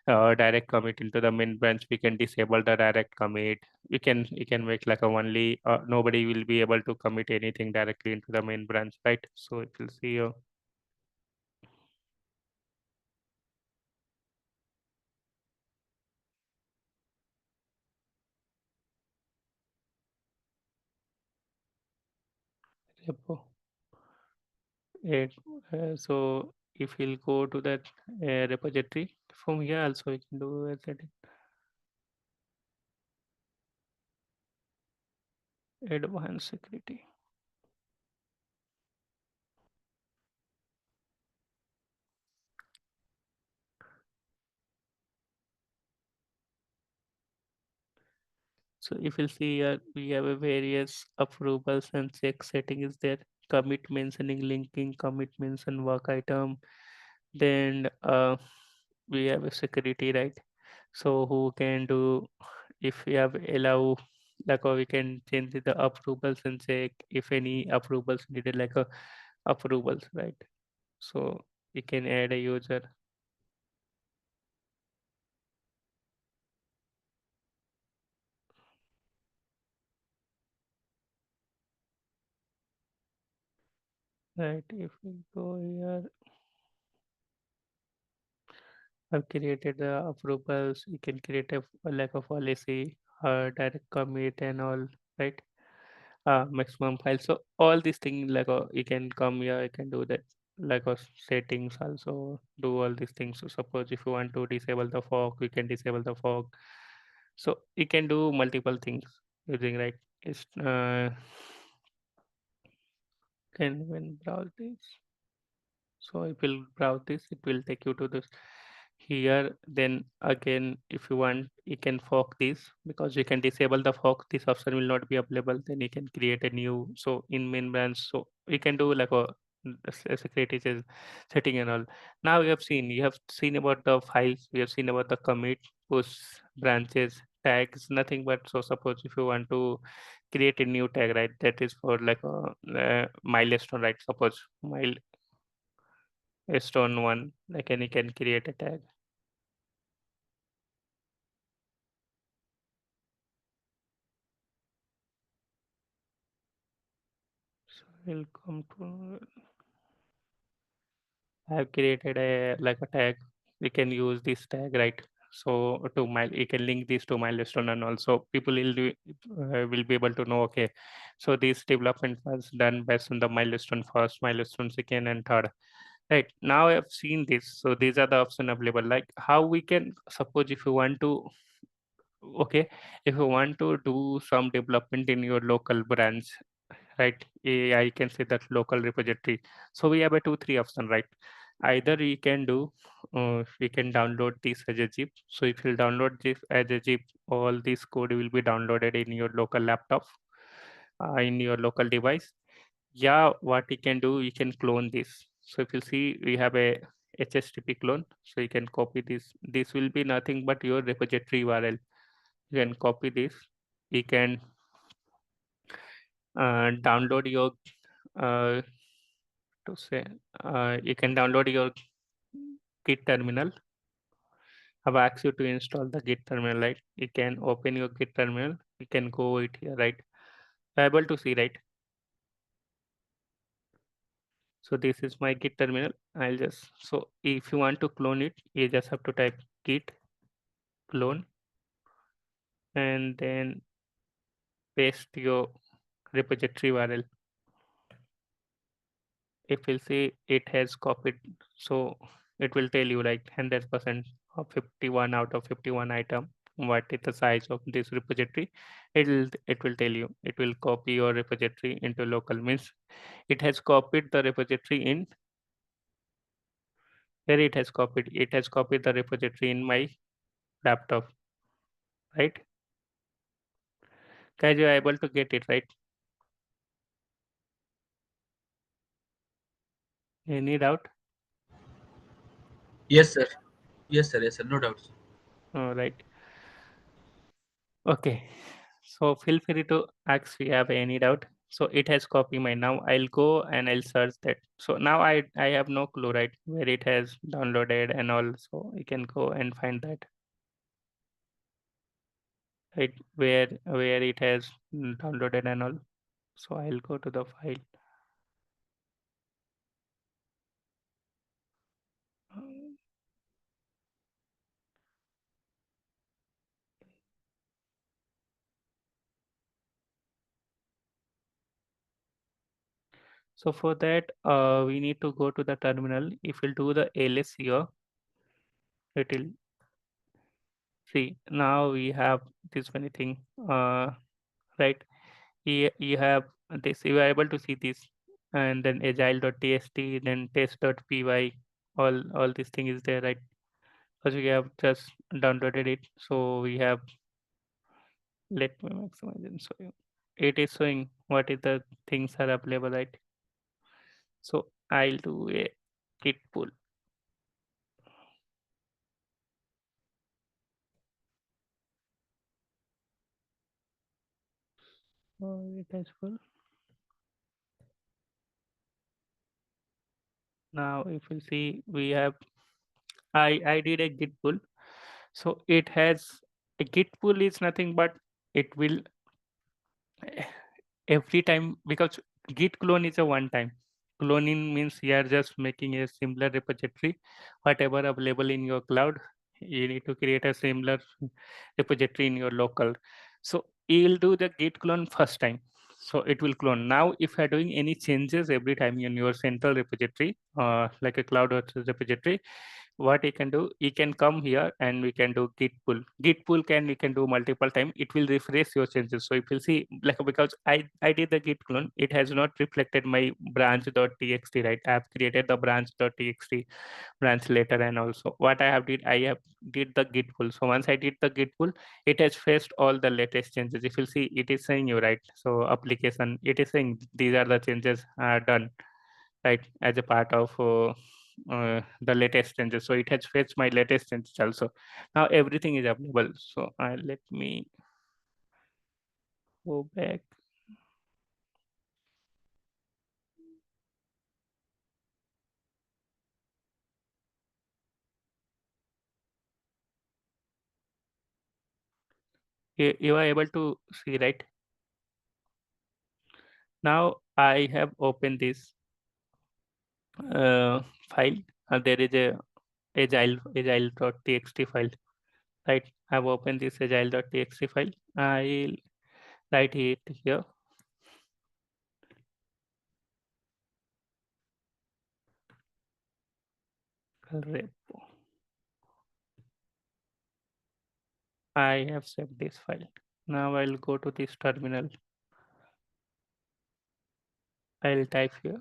Speaker 1: direct commit into the main branch, we can disable the direct commit. We can make like a only nobody will be able to commit anything directly into the main branch, right? So if you see repo it, so if we'll go to that repository, from here also we can do a setting, advanced security. So if you see here, we have a various approvals and check setting is there. Commit mentioning linking, commit mention work item. Then we have a security, right? So who can do, if we have allow, like we can change the approvals and check if any approvals needed, like a approvals, right? So we can add a user. Right, if we go here, I've created the approvals. You can create a like a policy, direct commit and all, right? Maximum file. So all these things like you can come here, you can do that like settings also do all these things. So suppose if you want to disable the fog, we can disable the fog. So you can do multiple things using right. It's can when browse this. So if you'll browse this, it will take you to this here. Then again, if you want, you can fork this because you can disable the fork. This option will not be available. Then you can create a new. So in main branch, so you can do like a security setting and all. Now you have seen about the files. We have seen about the commit, push, branches, tags, nothing but. So suppose if you want to create a new tag, right? That is for like a milestone, right? Suppose stone one, like and you can create a tag. So we'll come to I have created a like a tag. We can use this tag, right? So to mile, you can link this to milestone, and also people will be able to know. Okay, so this development was done based on the milestone first, milestone second, and third. Right now, I've seen this. So these are the options available. Like how we can suppose if you want to okay, if you want to do some development in your local branch, right? I can say that local repository. So we have a two, three option, right? Either we can do, we can download this as a zip. So if you download this as a zip, all this code will be downloaded in your local laptop, in your local device. Yeah, what you can do, you can clone this. So if you see, we have a HTTP clone. So you can copy this. This will be nothing but your repository URL. You can copy this. You can download your uh, to say you can download your Git terminal. I've asked you to install the Git terminal, right? You can open your Git terminal. You can go it here, right? Able to see, right? So this is my Git terminal. I'll just so if you want to clone it, you just have to type Git clone and then paste your repository URL. If you see it has copied, so it will tell you like 100% of 51 out of 51 item what is the size of this repository. It will tell you, it will copy your repository into local, means it has copied the repository in here. It has copied the repository in my laptop, right? Guys, you are able to get it, right? Any doubt?
Speaker 2: Yes, sir. Yes, sir. Yes, sir. No doubts.
Speaker 1: Right. Okay, so feel free to ask if you have any doubt. So it has copy my now. I'll go and I'll search that. So now I have no clue, right, where it has downloaded and all. So you can go and find that, right, where it has downloaded and all. So I'll go to the file. So for that, we need to go to the terminal. If we'll do the ls here, it will see now we have this many thing, right? You have this, you are able to see this, and then agile.tst, then test.py, all this thing is there, right? Because we have just downloaded it. So we have, let me maximize and show you. It is showing what is the things are available, right? So I'll do a git pull. Oh, it is full. Now if you see, we have, I did a git pull. So it has a git pull is nothing but it will every time, because git clone is a one time, cloning means you are just making a similar repository, whatever available in your cloud. You need to create a similar repository in your local. So you'll do the git clone first time. So it will clone. Now, if you are doing any changes every time in your central repository, like a cloud repository, what you can do, you can come here and we can do git pull. Git pull can, you can do multiple time. It will refresh your changes. So if you see, like, because I did the git clone, it has not reflected my branch.txt, right? I have created the branch.txt branch later, and also what I have did, I have did the git pull. So once I did the git pull, it has fetched all the latest changes. If you see, it is saying you, right? So application, it is saying these are the changes are done, right, as a part of the latest changes. So it has fetched my latest changes also. Now everything is available. So let me go back. You are able to see, right? Now I have opened this file. There is a agile.txt file, right? I've opened this agile.txt file. I'll write it here. Repo. I have saved this file. Now I'll go to this terminal. I'll type here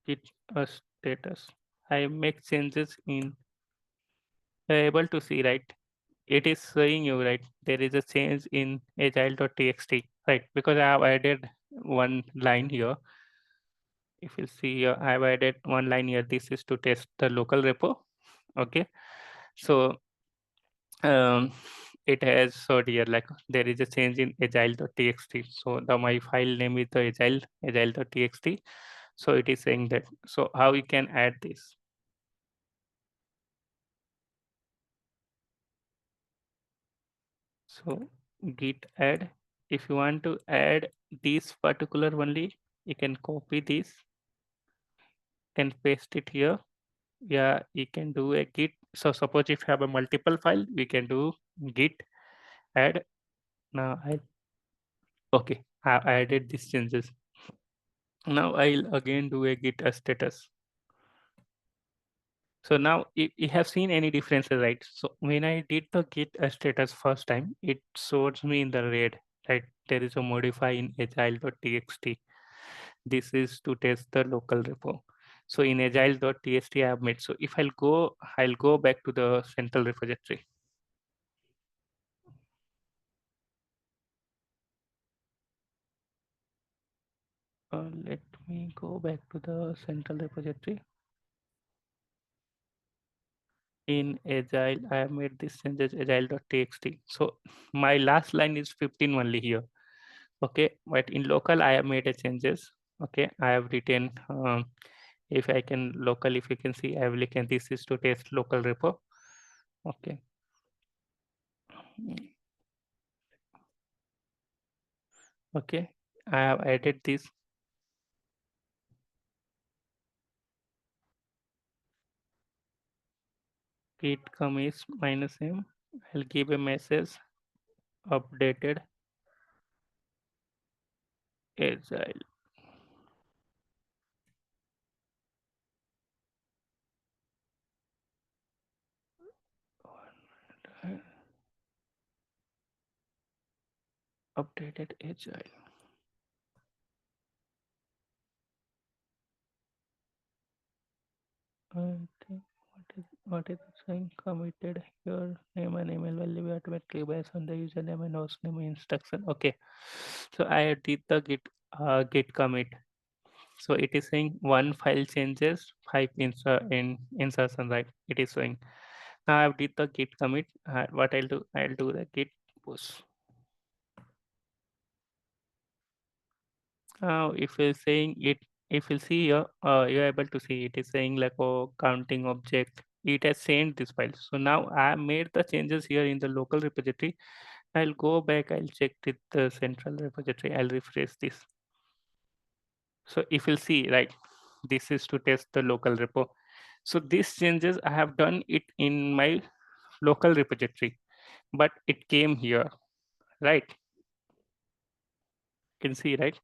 Speaker 1: git a status. I make changes in, able to see, right? It is showing you, right? There is a change in agile.txt, right? Because I have added one line here. If you see here, I have added one line here. This is to test the local repo. Okay. So it has showed here like there is a change in agile.txt. So the my file name is the agile.txt. So it is saying that. So how you can add this? So git add. If you want to add this particular only, you can copy this, can paste it here. Yeah, you can do a git. So suppose if you have a multiple file, we can do git add. Now I, okay, I added these changes. Now I'll again do a git status. So now you have seen any differences, right? So when I did the git status first time, it shows me in the red, right? There is a modify in agile.txt. This is to test the local repo. So in agile.txt I have made. So if I'll go back to the central repository. Let me go back to the central repository. In agile, I have made this changes agile.txt. So my last line is 15 only here. Okay, but in local I have made a changes. Okay, I have written if I can local, if you can see, I have written this is to test local repo. Okay. Okay, I have added this. Git commits -m. I'll give a message updated agile. Updated agile. I think what is it saying? Committed your name and email will be automatically based on the username and hostname instruction. Okay, so I did the git commit. So it is saying one file changes, 5 in insertion, right? It is showing. Now I did the git commit. What I'll do the git push. Now if you're saying it, if you see here, you're able to see it is saying like, oh, counting object. It has sent this file. So now I made the changes here in the local repository. I'll go back. I'll check with the central repository. I'll refresh this. So if you'll see, right, this is to test the local repo. So these changes I have done it in my local repository, but it came here, right? You can see, right?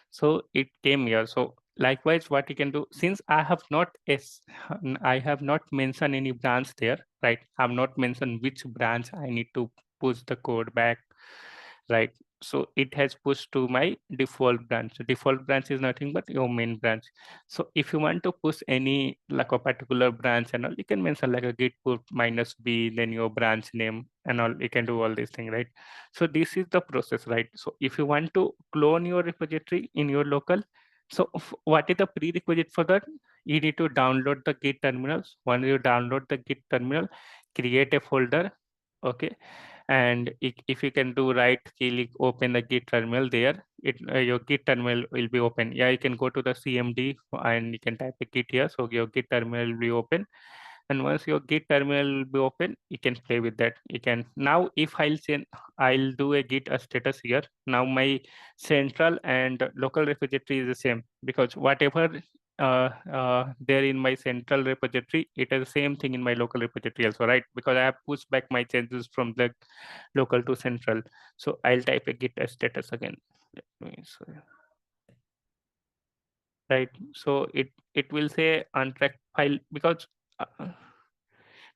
Speaker 1: So it came here. So likewise, what you can do, since I have not mentioned any branch there, right? I have not mentioned which branch I need to push the code back, right? So it has pushed to my default branch. So default branch is nothing but your main branch. So if you want to push any like a particular branch and all, you can mention like a git put -b, then your branch name and all. You can do all these things, right? So this is the process, right? So if you want to clone your repository in your local, so what is the prerequisite for that? You need to download the Git terminals. Once you download the Git terminal, create a folder, okay? And if you can do right click open the Git terminal there, your Git terminal will be open. Yeah, you can go to the CMD and you can type a Git here, so your Git terminal will be open. And once your Git terminal will be open, you can play with that. You can now, if I'll do a Git status here. Now my central and local repository is the same, because whatever there in my central repository, it is the same thing in my local repository also, right? Because I have pushed back my changes from the local to central. So I'll type a Git status again. Right. So it will say untracked file, because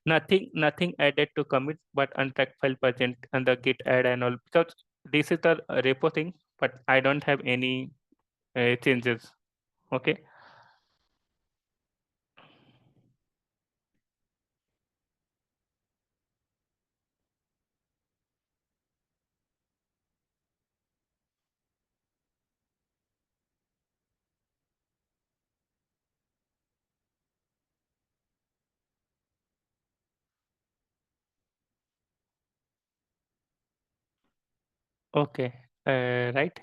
Speaker 1: nothing added to commit, but untracked file present and the git add and all, because this is the repo thing, but I don't have any changes. Okay. Okay. Right.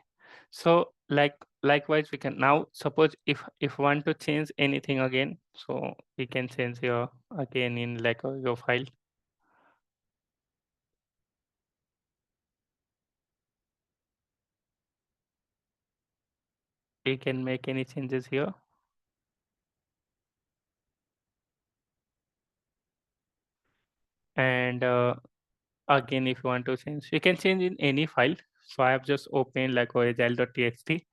Speaker 1: So likewise, we can now suppose if want to change anything again, so we can change here again in like your file. We can make any changes here. And again, if you want to change, you can change in any file. So I have just opened like agile.txt.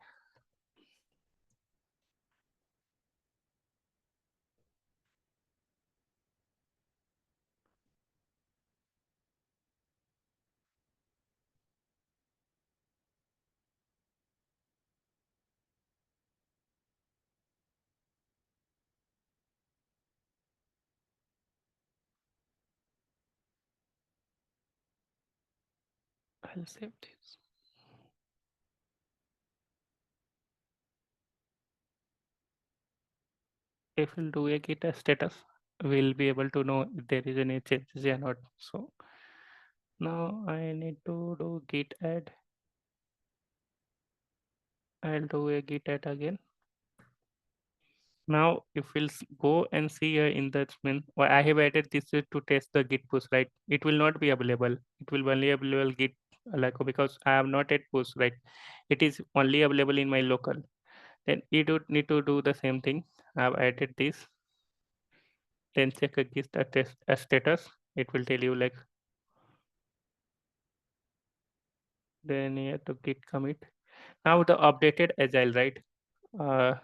Speaker 1: I'll save this. If we'll do a git status, we'll be able to know if there is any changes or not. So now I need to do git add. I'll do a git add again. Now if we'll go and see here in the main, well, I have added this to test the git push, right? It will not be available. It will only available git like, because I have not yet push, right? It is only available in my local. Then you do need to do the same thing. I've added this. Then check a git status. It will tell you like, then you have to git commit. Now the updated agile, right? Uh,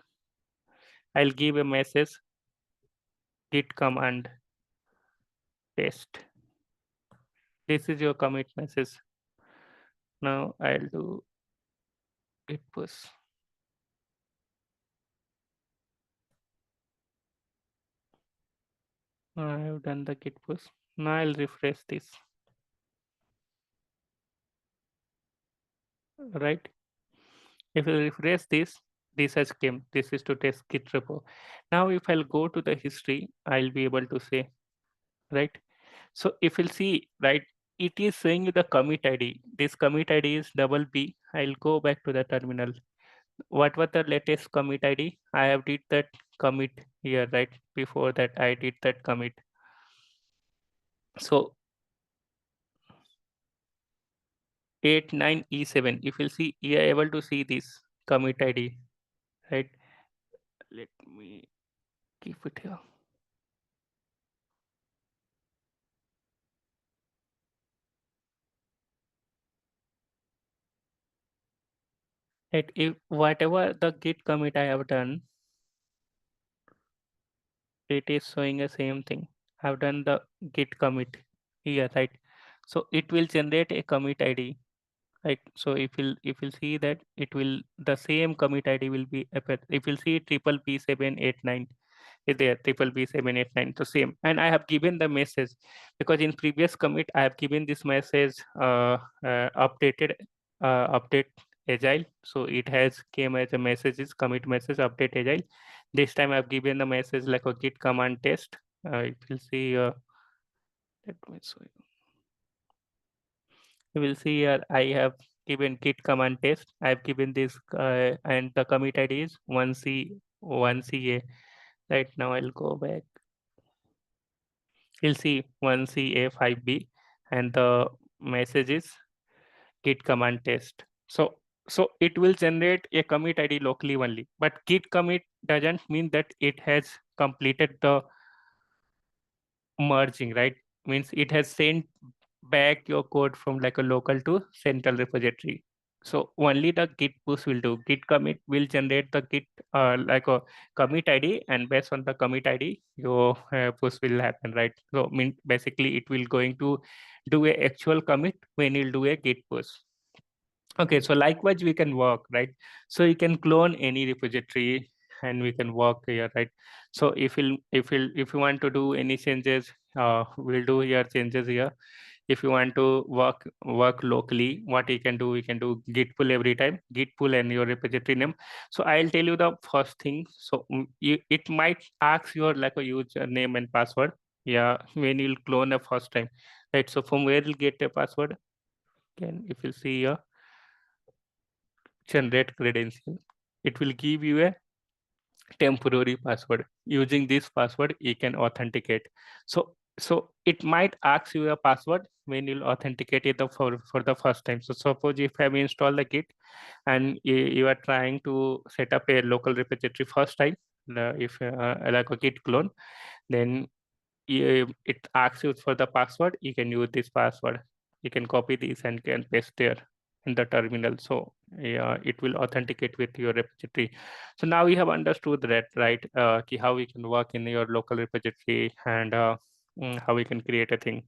Speaker 1: I'll give a message git command test. This is your commit message. Now I'll do git push. I have done the git push. Now I'll refresh this. Right? If you refresh this, this has came. This is to test git repo. Now if I'll go to the history, I'll be able to say, right? So if you'll see, right, it is showing you the commit ID. This commit ID is double B. I'll go back to the terminal. What was the latest commit ID? I have did that commit here, right? Before that, I did that commit. So 89E7. If you'll see, you are able to see this commit ID, right? Let me keep it here. If whatever the git commit I have done, it is showing the same thing. I've done the git commit here, right? So it will generate a commit ID, right? So if you'll see that it will the same commit ID will be if you'll see triple P789 is there, triple B789, so same. And I have given the message because in previous commit I have given this message update agile, so it has came as a message is commit message update agile. This time I've given the message like a git command test. If you'll see let me show you will see here I have given git command test. I've given this and the commit ID is 1C1CA. Right now I'll go back. You'll see 1CA5B and the message is git command test. So it will generate a commit ID locally only, but git commit doesn't mean that it has completed the merging, right? Means it has sent back your code from like a local to central repository. So only the git push will do. Git commit will generate the git like a commit ID, and based on the commit ID, your push will happen, right? So mean basically it will going to do a actual commit when you'll do a git push. Okay, so likewise we can work, right? So you can clone any repository and we can work here, right? So if you want to do any changes, we'll do here changes here. If you want to work locally, what you can do, we can do git pull every time, git pull and your repository name. So I'll tell you the first thing. So it might ask your like a username and password. Yeah, when you'll clone the first time, right? So from where you'll get a password? Can if you see here generate credential, it will give you a temporary password. Using this password you can authenticate. So it might ask you a password when you'll authenticate it for the first time. So suppose if you have installed the git and you are trying to set up a local repository first time, if like a git clone, then it asks you for the password. You can use this password, you can copy this and can paste there in the terminal. So yeah, it will authenticate with your repository. So now you have understood that, right? How we can work in your local repository and how we can create a thing.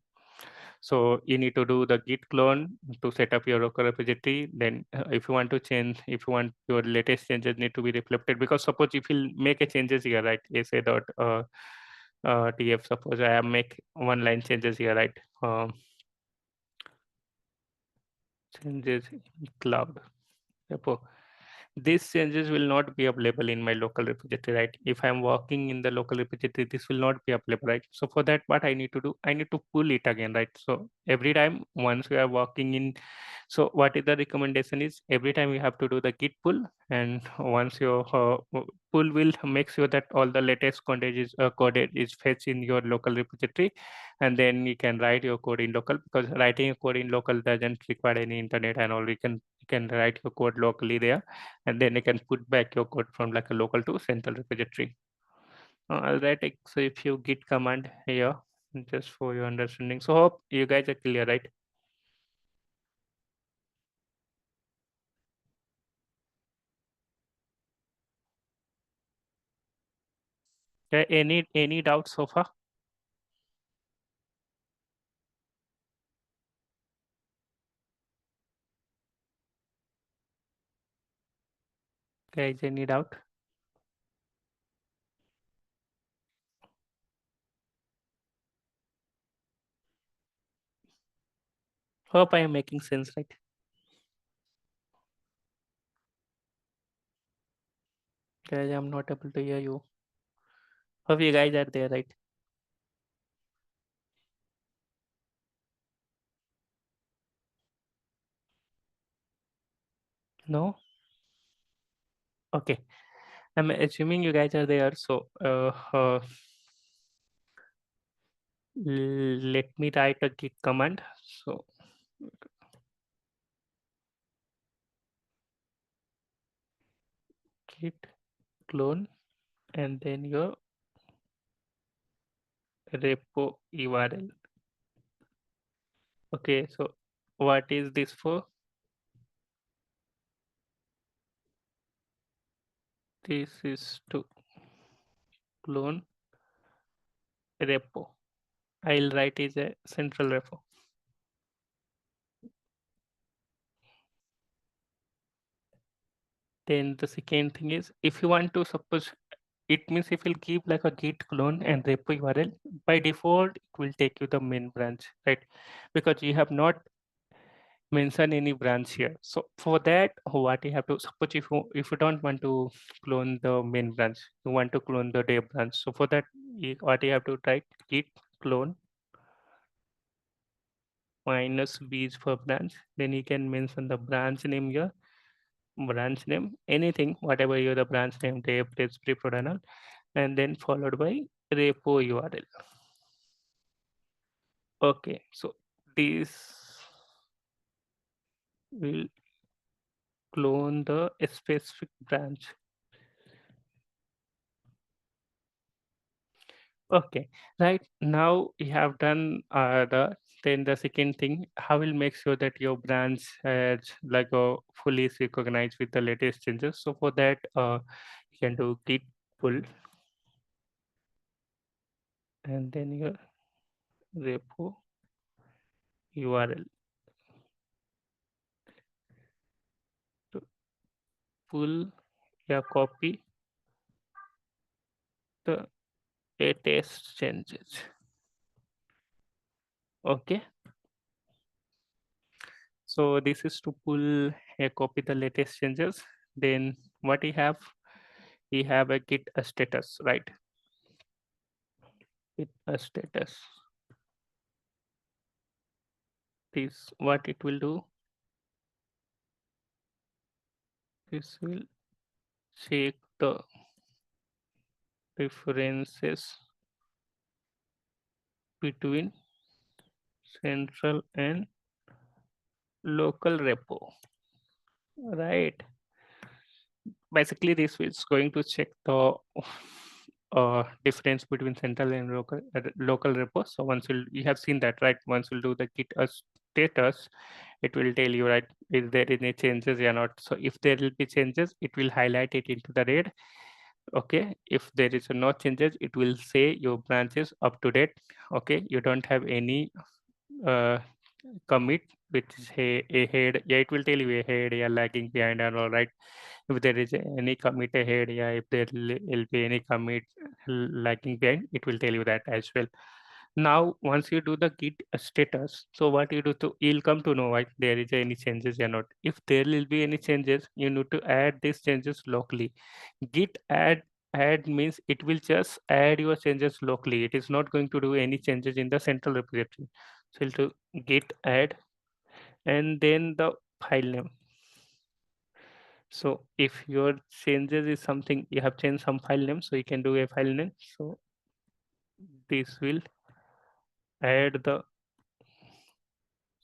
Speaker 1: So you need to do the git clone to set up your local repository. Then if you want to change, if you want your latest changes need to be reflected, because suppose if you make a changes here, right? Say dot tf, suppose I have make one line changes here, right? Changes in cloud. Therefore, these changes will not be available in my local repository, right? If I'm working in the local repository, this will not be available, right? So for that, what I need to do, I need to pull it again, right? So every time once we are working in, so what is the recommendation is every time you have to do the git pull, and once your pull will make sure that all the latest code is fetched in your local repository, and then you can write your code in local, because writing a code in local doesn't require any internet and all. You can write your code locally there, and then you can put back your code from like a local to central repository. I'll write so if you git command here just for your understanding. So hope you guys are clear, right? Any doubts so far? Guys, any doubt? Hope I am making sense, right? Guys, I'm not able to hear you. Hope you guys are there, right? No? Okay. I'm assuming you guys are there. So let me write a git command. So git clone and then your repo URL. Okay, so what is this for? This is to clone repo. I'll write is a central repo. Then the second thing is, if you want to suppose, it means if you give like a git clone and repo URL, by default it will take you the main branch, right? Because you have not mentioned any branch here. So for that, what you have to suppose, if you don't want to clone the main branch, you want to clone the dev branch. So for that, what you have to type git clone minus b is for branch. Then you can mention the branch name here, branch name, anything, whatever your the branch name, dev, test, pre-prod, and then followed by repo URL. Okay, so this will clone the specific branch. Okay, right now you have done then the second thing, how will make sure that your branch has like a fully recognized with the latest changes. So for that, you can do git pull and then your repo URL to pull, yeah, copy the latest changes. Okay, so this is to pull a copy the latest changes. Then what we have a git a status, right? Git a status. This what it will do. This will check the differences between central and local repo, right? Basically this is going to check the difference between central and local repo. So once you have seen that, right? Once you do the git status, it will tell you, right, is there any changes or not. So if there will be changes, it will highlight it into the red. Okay, if there is no changes, it will say your branch is up to date. Okay, you don't have any uh, commit which is ahead. Yeah, it will tell you ahead, yeah, lagging behind and all, right? If there is any commit ahead, yeah, if there will be any commit lagging behind, it will tell you that as well. Now once you do the git status, so what you do, to you'll come to know, right, there is any changes or not. If there will be any changes, you need to add these changes locally. Git add means it will just add your changes locally. It is not going to do any changes in the central repository. So you'll to git add and then the file name. So if your changes is something, you have changed some file name, so you can do a file name. So this will add the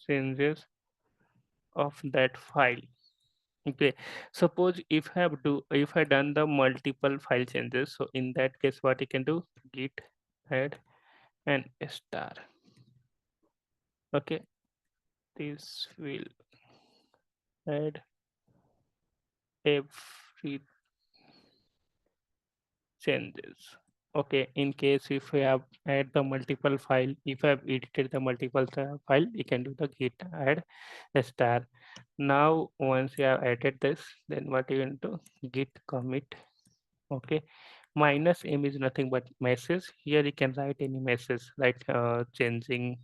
Speaker 1: changes of that file. Okay, suppose if I done the multiple file changes, so in that case what you can do, git add and star. Okay, this will add every changes. Okay, in case if you have add the multiple file, if you have edited the multiple file, you can do the git add a star. Now once you have added this, then what you can do, git commit. Okay, minus m is nothing but message. Here you can write any message like changing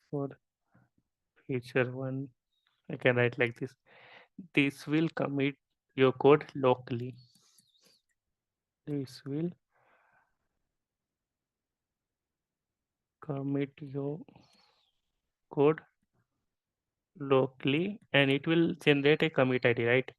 Speaker 1: for feature one. I can write like this. This will commit your code locally. This will commit your code locally and it will generate a commit ID, right?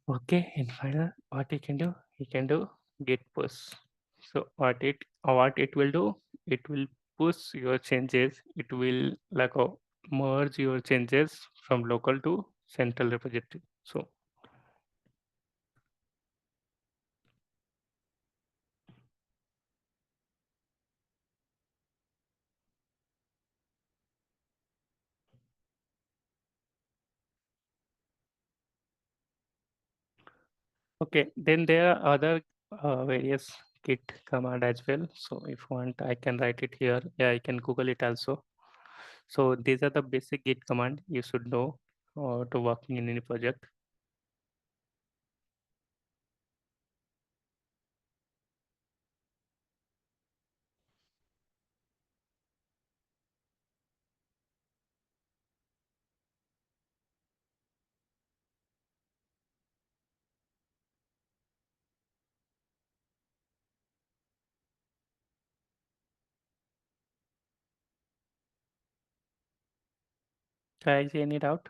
Speaker 1: Okay, in final, what you can do git push. So what it will do, it will push your changes. It will like merge your changes from local to central repository. So okay, then there are other various git command as well. So if you want, I can write it here. Yeah, I can Google it also. So these are the basic git command you should know to working in any project. Guys, any doubt?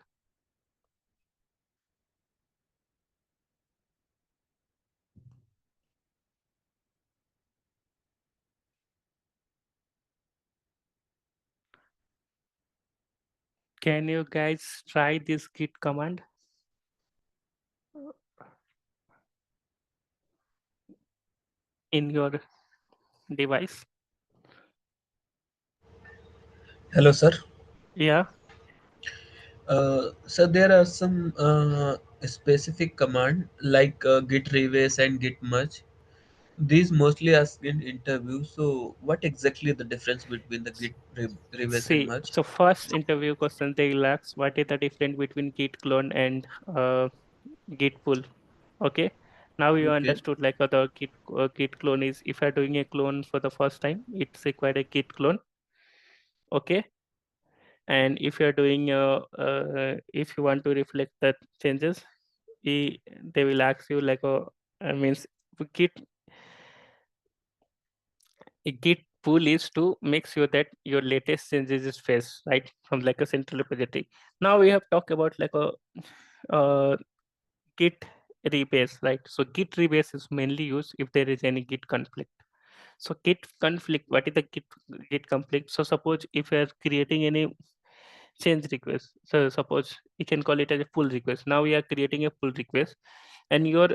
Speaker 1: Can you guys try this git command in your device?
Speaker 2: Hello, sir.
Speaker 1: Yeah.
Speaker 2: So there are some specific command like git reverse and git merge. These mostly asked in interview. So what exactly the difference between the reverse and
Speaker 1: See,
Speaker 2: merge?
Speaker 1: so first interview question they will ask what is the difference between git clone and git pull. Okay. Now you
Speaker 2: Okay.
Speaker 1: understood like the git clone is if you're doing a clone for the first time, it's required a git clone. Okay. And if you're doing if you want to reflect the changes, they will ask you like means git a git pull is to make sure that your latest changes is fetched right from like a central repository. Now we have talked about like a uh, git rebase, right? So git rebase is mainly used if there is any git conflict. So git conflict, what is the git conflict? So suppose if you are creating any change request, so suppose you can call it as a pull request. Now we are creating a pull request and your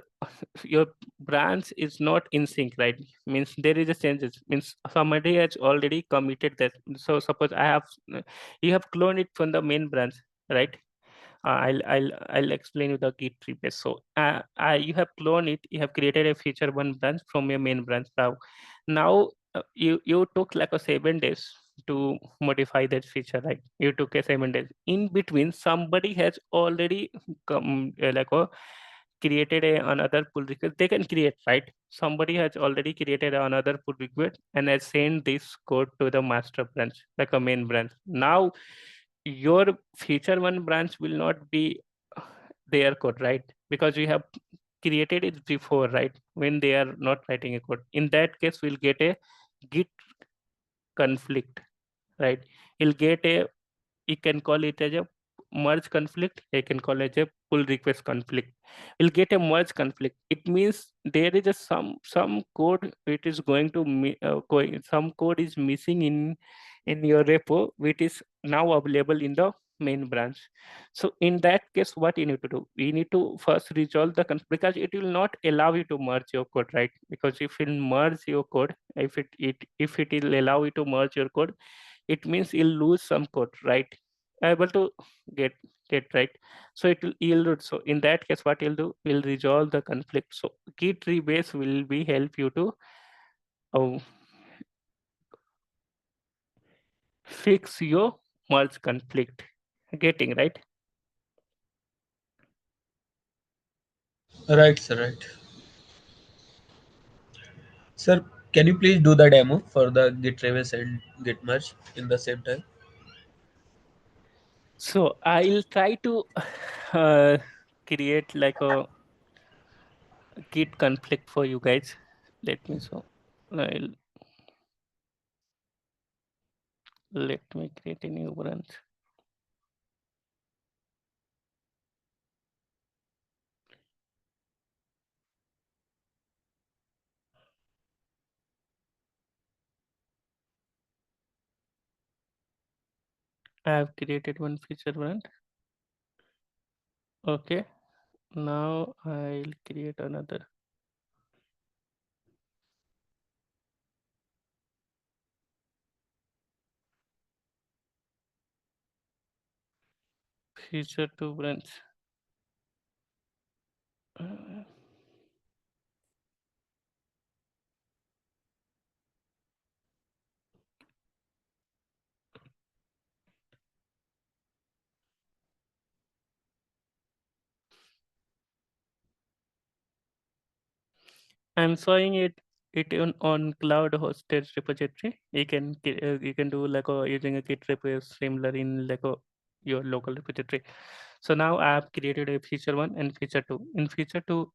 Speaker 1: branch is not in sync, right? Means there is a changes, means somebody has already committed that. So suppose I have you have cloned it from the main branch, right? I'll explain you the git rebase. So you have cloned it, you have created a feature one branch from your main branch. Now you took like a 7 days to modify that feature, right? You took a 7 days. In between, somebody has already come created another pull request. They can create, right? Somebody has already created another pull request and has sent this code to the master branch, like a main branch. Now your feature one branch will not be their code, right? Because you have created it before, right? When they are not writing a code. In that case, we'll get a git conflict, right? You'll get a, you can call it as a merge conflict, you can call it a pull request conflict. You'll get a merge conflict. It means there is a some code which is going to some code is missing in your repo which is now available in the main branch. So in that case, what you need to do, we need to first resolve the conflict because it will not allow you to merge your code, right? Because if you merge your code, if it will allow you to merge your code, it means you'll lose some code, right? Able to get right. So it will yield. So in that case, what you'll do, will resolve the conflict. So git rebase will be help you to uh, fix your merge conflict. Getting right?
Speaker 2: Right, sir. Right. Sir, can you please do the demo for the git reverse and git merge in the same time?
Speaker 1: So I'll try to uh, create like a git conflict for you guys. Let me so I'll let me create a new branch. I have created one feature one. Okay, now I'll create another. Feature to branch. Uh, I'm showing it on cloud hosted repository. You can do like using a Git repo similar in like your local repository. So now I have created a feature one and feature two. In feature two,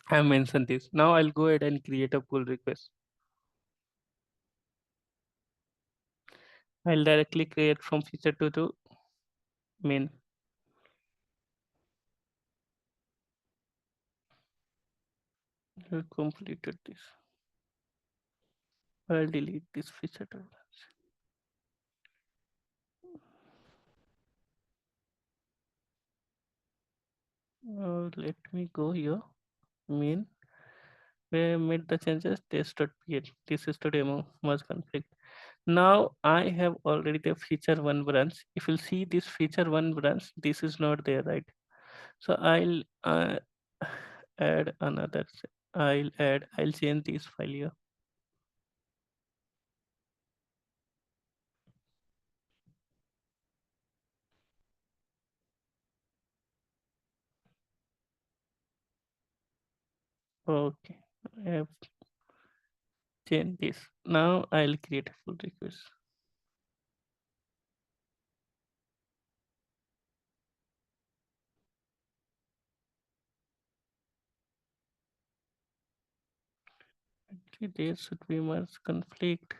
Speaker 1: I have mentioned this. Now I'll go ahead and create a pull request. I'll directly create from feature two to main. I completed this. I'll delete this feature two. Let me go here. Main. Where I made the changes. Test.ph. This is to demo merge conflict. Now I have already the feature one branch. If you see this feature one branch, this is not there, right? So I'll add another. I'll change this file here. Okay, I have changed this. Now I'll create a full request. Actually, there should be merge conflict.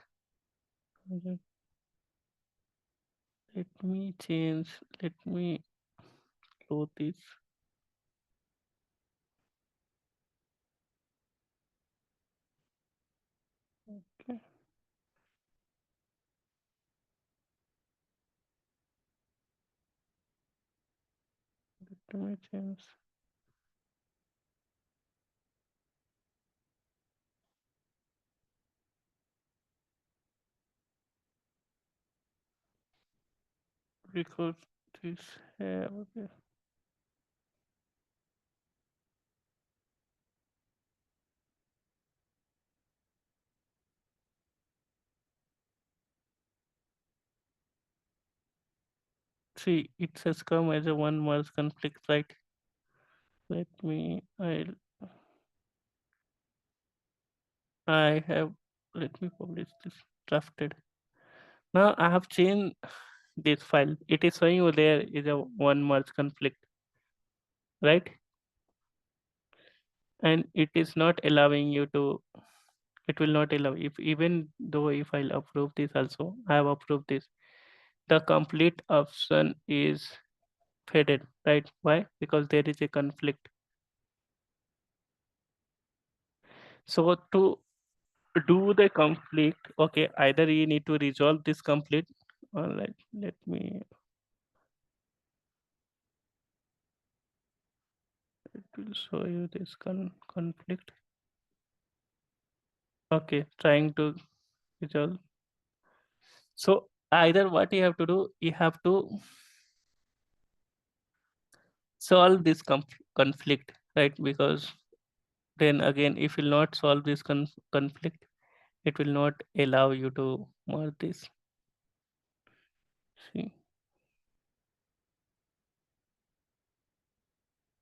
Speaker 1: Let me change. Let me close this. Okay. Let me change. Because this have see it has come as a one merge conflict, right? I have let me publish this drafted. Now I have changed this file. It is showing you there is a one merge conflict, right? And it is not allowing you to, it will not allow, if even though if I'll approve this also, I have approved this, the complete option is faded, right? Why? Because there is a conflict. So to do the conflict, okay, either you need to resolve this conflict, or let me, it will show you this conflict. Okay, trying to resolve. So either what you have to do, you have to solve this conflict, right? Because then again, if you will not solve this conflict, it will not allow you to merge this. See,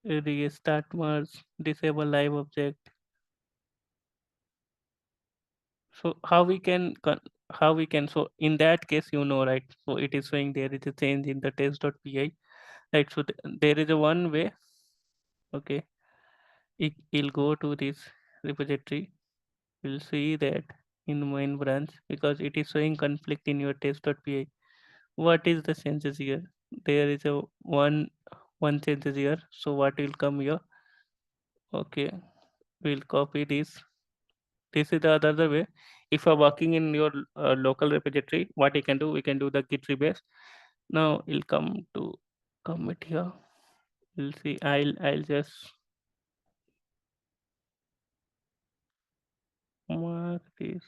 Speaker 1: restart merge, disable live object. So how we can, so in that case, you know, right? So it is showing there is a change in the test.py, right? So there is a one way, okay, it'll go to this repository. You'll see that in main branch, because it is showing conflict in your test.py. What is the changes here? There is a one changes here. So what will come here? Okay, we'll copy this. This is the other way. If you're working in your local repository, what you can do, we can do the git rebase. Now it'll come to commit here. We'll see. I'll just mark this.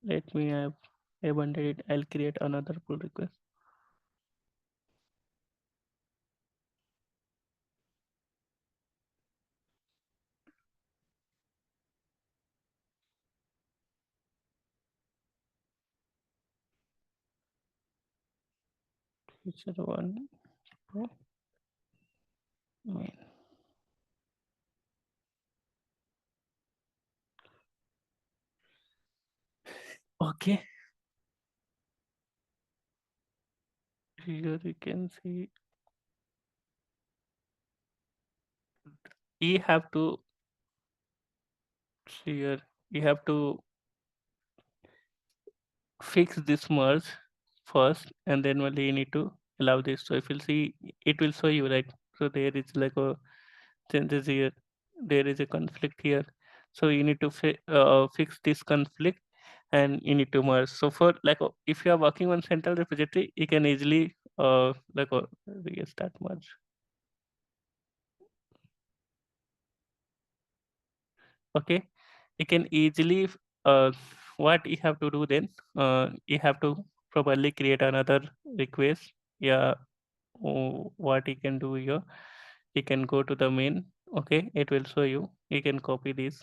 Speaker 1: Let me have abandoned it. I'll create another pull request. Feature one. Pro main. Okay. Here you can see you have to see here. You have to fix this merge first, and then only you need to allow this. So if you'll see, it will show you, right? So there is like a changes here. There is a conflict here. So you need to fix this conflict, and you need to merge. So for like if you are working on central repository, you can easily like restart merge. Okay, you can easily what you have to do then, you have to probably create another request. Yeah, what you can do here, you can go to the main. Okay, it will show you. You can copy this.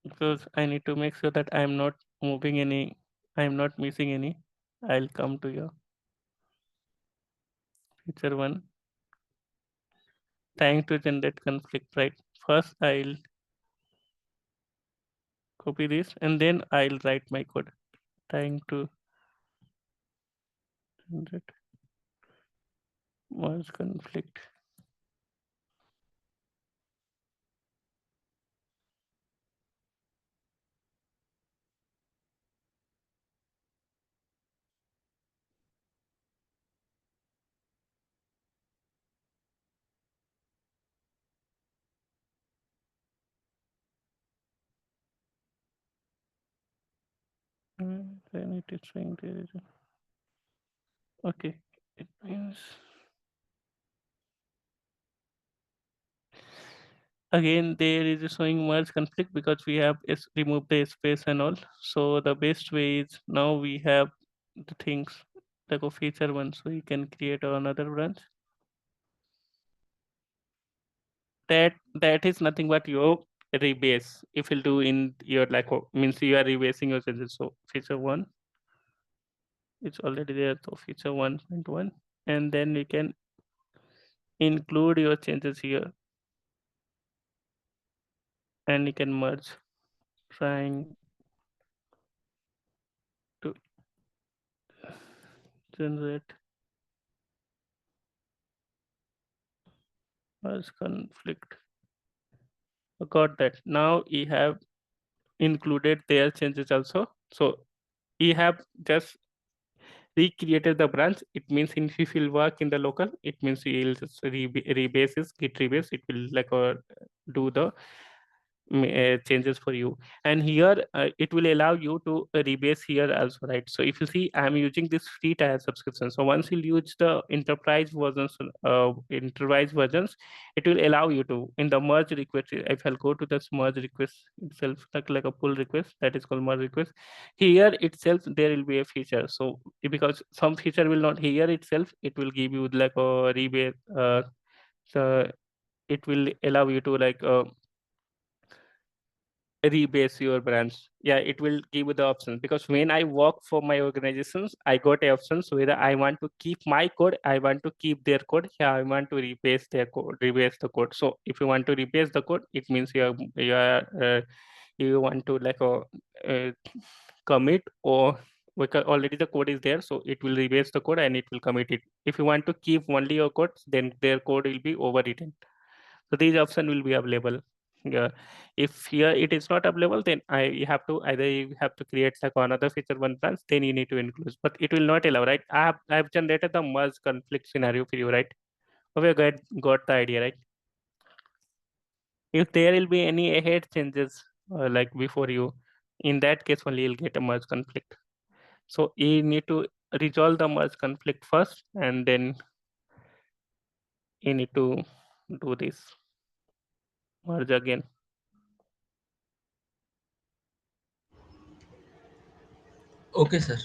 Speaker 1: Because I need to make sure that I'm not moving any, I'm not missing any. I'll come to your feature one. Trying to generate conflict, right? First I'll copy this and then I'll write my code. Trying to generate merge conflict. Then it is saying there is okay. It means again there is a showing merge conflict because we have removed the space and all. So the best way is now we have the things like a feature one, so you can create another branch. That is nothing but your rebase. If you'll do in your like means you are rebasing your changes. So feature one, it's already there. So feature 1.1, and then you can include your changes here, and you can merge. Trying to generate merge conflict. Got that. Now you have included their changes also. So you have just recreated the branch. It means if you will work in the local, it means you will just rebase this git rebase. It will like do the changes for you, and here it will allow you to rebase here also, right? So if you see, I'm using this free tier subscription. So once you use the enterprise versions, it will allow you to in the merge request. If I'll go to this merge request itself, like a pull request, that is called merge request. Here itself there will be a feature. So because some feature will not, here itself it will give you like a rebase. So it will allow you to like rebase your branch. Yeah, it will give you the options, because when I work for my organizations, I got options whether I want to keep my code, I want to keep their code. Yeah, I want to rebase their code, rebase the code. So if you want to rebase the code, it means you want to like uh, commit, or because already the code is there, so it will rebase the code and it will commit it. If you want to keep only your code, then their code will be overwritten. So these option will be available. Yeah, if here it is not available, then you have to either you have to create like another feature one branch, then you need to include, but it will not allow, right? I have generated the merge conflict scenario for you, right? Okay, got the idea, right? If there will be any ahead changes, like before you, in that case only you'll get a merge conflict. So you need to resolve the merge conflict first, and then you need to do this merge again.
Speaker 2: Okay, sir.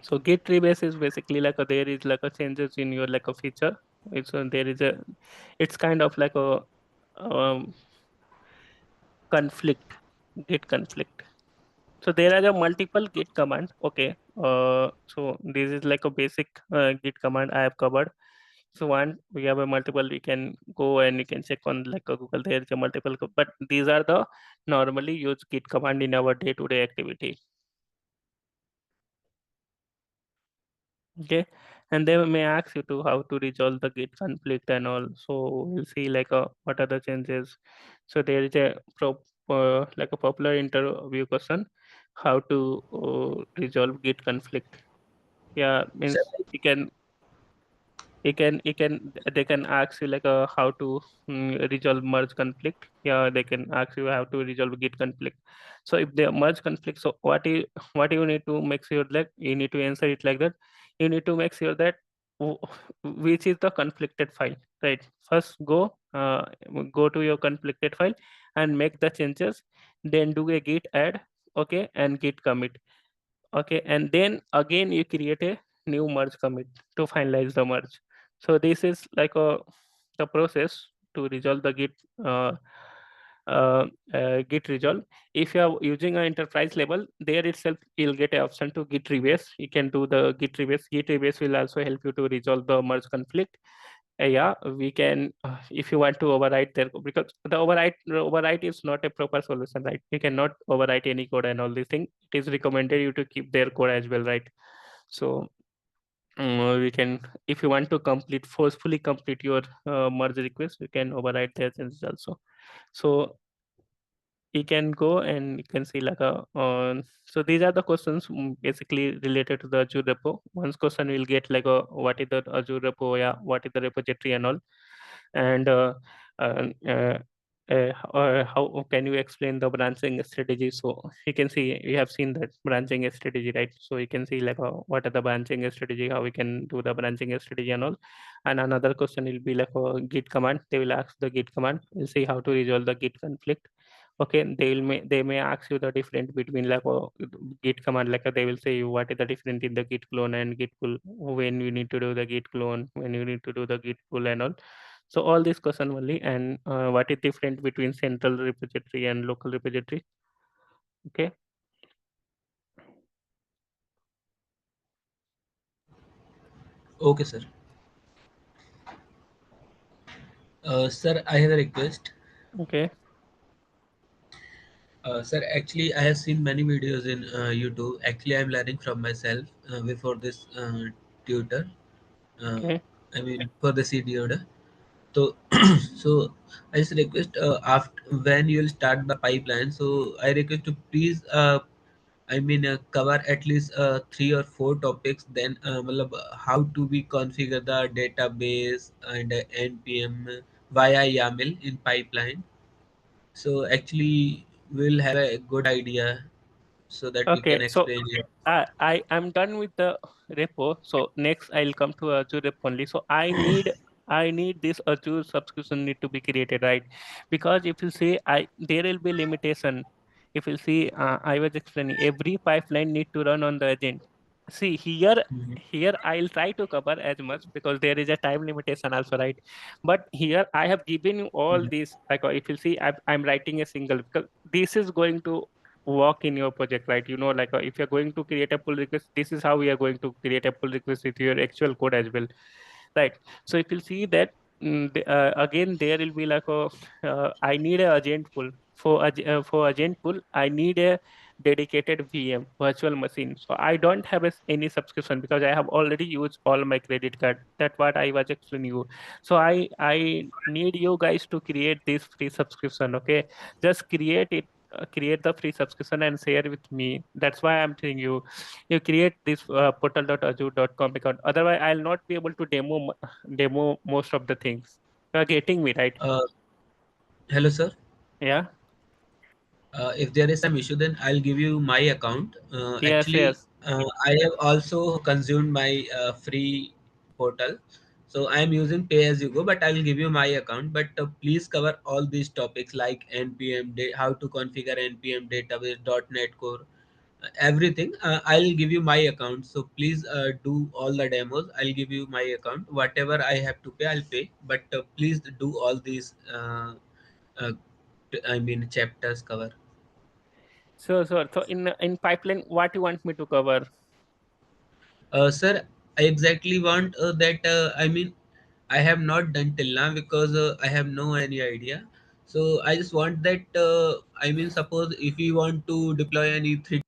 Speaker 1: So git rebase is basically like there is like a changes in your like a feature. It's there is a, it's kind of like a conflict, git conflict. So there are a multiple git command. Okay. So this is like a basic git command I have covered. So one, we have a multiple, we can go and you can check on like a Google, there is a multiple, but these are the normally used git command in our day-to-day activity. Okay. And they may ask you to how to resolve the git conflict and all. So we'll see like what are the changes. So there is a like a popular interview question, how to resolve git conflict. Yeah,
Speaker 2: Sir,
Speaker 1: means you can they can ask you like how to resolve merge conflict. Yeah, they can ask you how to resolve git conflict. So if they merge conflict, so what you need to make sure that you need to answer it like that. You need to make sure that w- which is the conflicted file, right? First go to your conflicted file and make the changes, then do a git add, okay, and git commit. Okay, and then again you create a new merge commit to finalize the merge. So this is like the process to resolve the uh, git resolve. If you are using an enterprise level, there itself you'll get an option to git rebase. You can do the git rebase. Git rebase will also help you to resolve the merge conflict. Yeah, we can, if you want to overwrite there, because the overwrite is not a proper solution, right? You cannot overwrite any code and all these things. It is recommended you to keep their code as well, right? So we can, if you want to forcefully complete your merge request, you can overwrite their changes also. So you can go and you can see like so these are the questions basically related to the Azure repo. One question will get like what is the Azure repo, yeah, what is the repository and all, and uh, uh, how can you explain the branching strategy? So you can see we have seen that branching strategy, right? So you can see like what are the branching strategy, how we can do the branching strategy and all. And another question will be like a git command. They will ask the git command. We'll see how to resolve the git conflict. Okay, they may ask you the difference between like git command, like they will say you what is the difference in the git clone and git pull, when you need to do the git clone, when you need to do the git pull and all. So all this question only, and what is different between central repository and local repository. Okay.
Speaker 2: okay, sir. Sir, I have a request.
Speaker 1: Okay.
Speaker 2: Sir, actually, I have seen many videos in YouTube. Actually, I'm learning from myself before this tutor. Uh,
Speaker 1: Okay.
Speaker 2: I mean, for the EdYoda. So, so I just request after when you will start the pipeline. So I request to please, cover at least 3 or 4 topics. Then, how to be configure the database and npm via YAML in pipeline. So actually, we'll have a good idea so that we
Speaker 1: Okay.
Speaker 2: can
Speaker 1: So
Speaker 2: explain it.
Speaker 1: I am done with the repo. So next I'll come to Azure repo only. So I need this Azure subscription need to be created, right? Because if you say there will be limitation. If you see, I was explaining every pipeline need to run on the agent. See
Speaker 2: Mhm.
Speaker 1: here I'll try to cover as much because there is a time limitation also, right? But here I have given you all
Speaker 2: Mhm.
Speaker 1: these, like if you see, I'm writing a single, because this is going to work in your project, right? Like if you're going to create a pull request, this is how we are going to create a pull request with your actual code as well, right? So if you see that, again there will be like I need a agent pool. For agent pool I need a dedicated VM virtual machine. So I don't have any subscription because I have already used all my credit card. That's what I was explaining you. So I need you guys to create this free subscription. Okay, just create it, create the free subscription and share with me. That's why I'm telling you, you create this portal.azure.com account. Otherwise I'll not be able to demo most of the things. You are getting me, right?
Speaker 2: Uh, Hello, sir.
Speaker 1: Yeah.
Speaker 2: If there is some issue, then I'll give you my account.
Speaker 1: Yes,
Speaker 2: Actually,
Speaker 1: yes.
Speaker 2: I have also consumed my free portal. So I am using pay as you go, but I'll give you my account. But please cover all these topics like npm, how to configure npm database, .NET Core, everything. I'll give you my account. So please do all the demos. I'll give you my account. Whatever I have to pay, I'll pay. But please do all these. Uh, I mean, chapters cover.
Speaker 1: So in pipeline, what you want me to cover?
Speaker 2: Sir, I exactly want that. I mean, I have not done till now because I have no any idea. So I just want that. I mean, suppose if we want to deploy any three,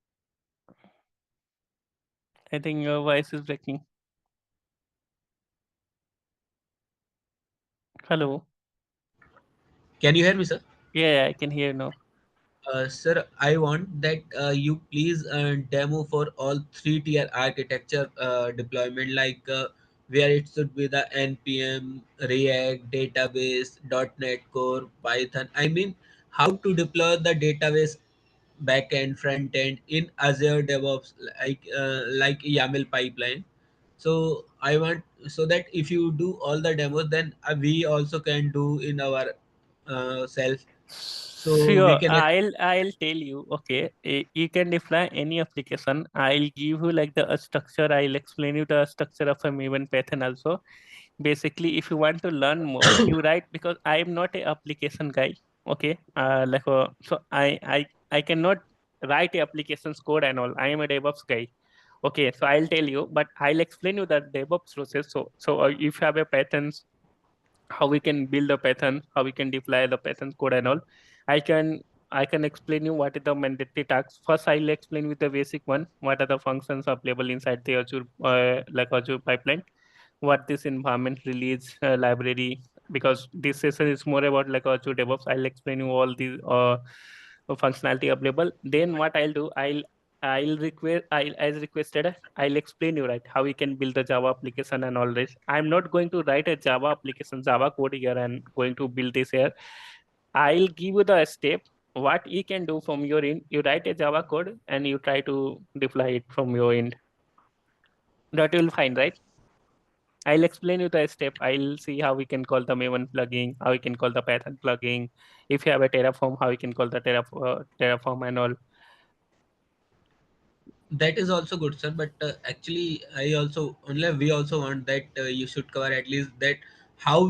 Speaker 1: I think your voice is breaking. Hello.
Speaker 2: can you hear me, sir?
Speaker 1: Yeah, I can hear now.
Speaker 2: Sir, I want that you please demo for all three-tier architecture deployment, like where it should be the npm, React, database, .NET Core, Python. I mean, how to deploy the database backend, front end in Azure DevOps, like YAML pipeline. So I want so that if you do all the demos, then we also can do in our self. So we
Speaker 1: Sure,
Speaker 2: can.
Speaker 1: I'll tell you. Okay, you can deploy any application. I'll give you like the structure. I'll explain you the structure of a Maven Python also. Basically, if you want to learn more, you write, because I am not a application guy. Okay, so I cannot write a applications code and all. I am a DevOps guy. Okay, so I'll tell you, but I'll explain you the DevOps process. So if you have a Python, how we can build a Python, how we can deploy the Python code and all. I can I can explain you what is the mandatory tasks. First, I'll explain with the basic one. What are the functions available inside the Azure, like Azure pipeline? What this environment release library? Because this session is more about like Azure DevOps. I'll explain you all the functionality available. Then what I'll do, I'll request, I'll as requested, I'll explain you right how we can build the Java application and all this. I'm not going to write a Java application, Java code here and going to build this here. I'll give you the step what you can do from your end. You write a Java code and you try to deploy it from your end. That you'll find, right? I'll explain you the step. I'll see how we can call the Maven plugin, how we can call the Python plugin. If you have a Terraform, how we can call the Terraform and all.
Speaker 2: That is also good, sir. But actually, I also only we also want that you should cover at least that how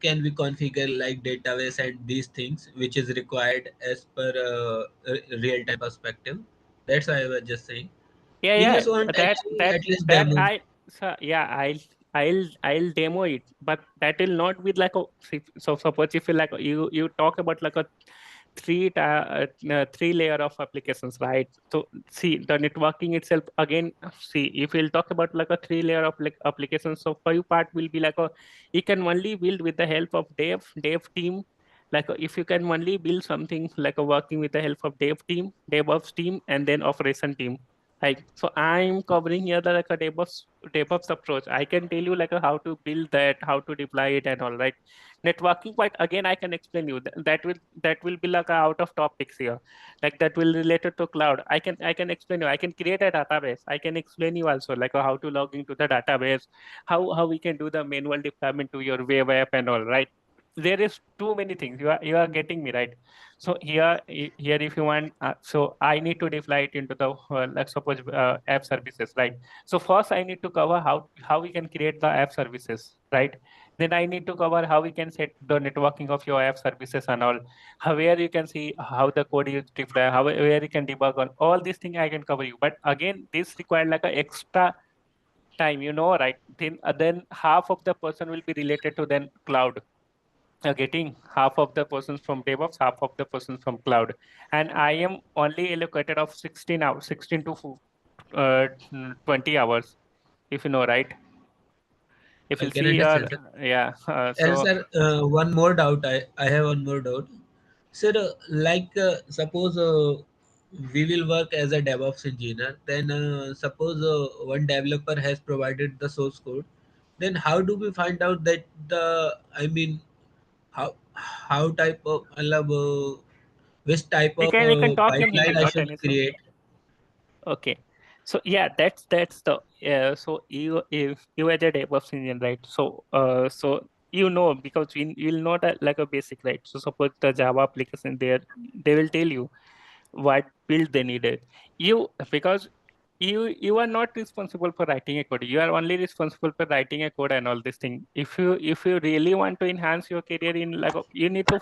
Speaker 2: can we configure like database and these things which is required as per real time perspective. That's why I was just saying.
Speaker 1: Yeah,
Speaker 2: We
Speaker 1: yeah.
Speaker 2: just want
Speaker 1: That
Speaker 2: actually
Speaker 1: that
Speaker 2: at least
Speaker 1: that
Speaker 2: demo.
Speaker 1: I so yeah, I'll demo it, but that will not be like a so suppose if you like you talk about like a three layer of applications, right? So see the networking itself again. See if we'll talk about like a three layer of like applications. So for you part will be like a you can only build with the help of dev team. Like if you can only build something like a working with the help of dev team, DevOps team, and then operation team. Like so, I'm covering here the like a DevOps approach. I can tell you like how to build that, how to deploy it, and all right. Networking part again, I can explain you that will be like a out of topics here, like that will related to cloud. I can explain you. I can create a database. I can explain you also like how to log into the database, how we can do the manual deployment to your web app and all right. There is too many things. You are getting me right. So here if you want, so I need to deploy it into the let's suppose app services, right? So first I need to cover how we can create the app services, right? Then I need to cover how we can set the networking of your app services and all. How where you can see how the code is deployed, how where you can debug on all these things I can cover you. But again, this required like a extra time, right? Then half of the person will be related to then cloud, getting half of the persons from DevOps, half of the persons from cloud. And I am only allocated of 16 hours, 16 to 20 hours, if you know, right? If
Speaker 2: I
Speaker 1: you
Speaker 2: can
Speaker 1: see your,
Speaker 2: understand, sir.
Speaker 1: yeah,
Speaker 2: And
Speaker 1: so
Speaker 2: sir, one more doubt. I have one more doubt. Sir, like suppose we will work as a DevOps engineer. Then suppose one developer has provided the source code. Then how do we find out that the I mean how type of मतलब which type of
Speaker 1: We can talk in Hindi,
Speaker 2: pipeline I
Speaker 1: not
Speaker 2: should
Speaker 1: an issue.
Speaker 2: create.
Speaker 1: Okay. So yeah, that's the so you as a DevOps engineer, right? So you know, because you'll know that like a basic, right? So suppose the Java application there, they will tell you what build they needed. You because you are not responsible for writing a code. You are only responsible for writing a code and all this thing. If you really want to enhance your career in like you need to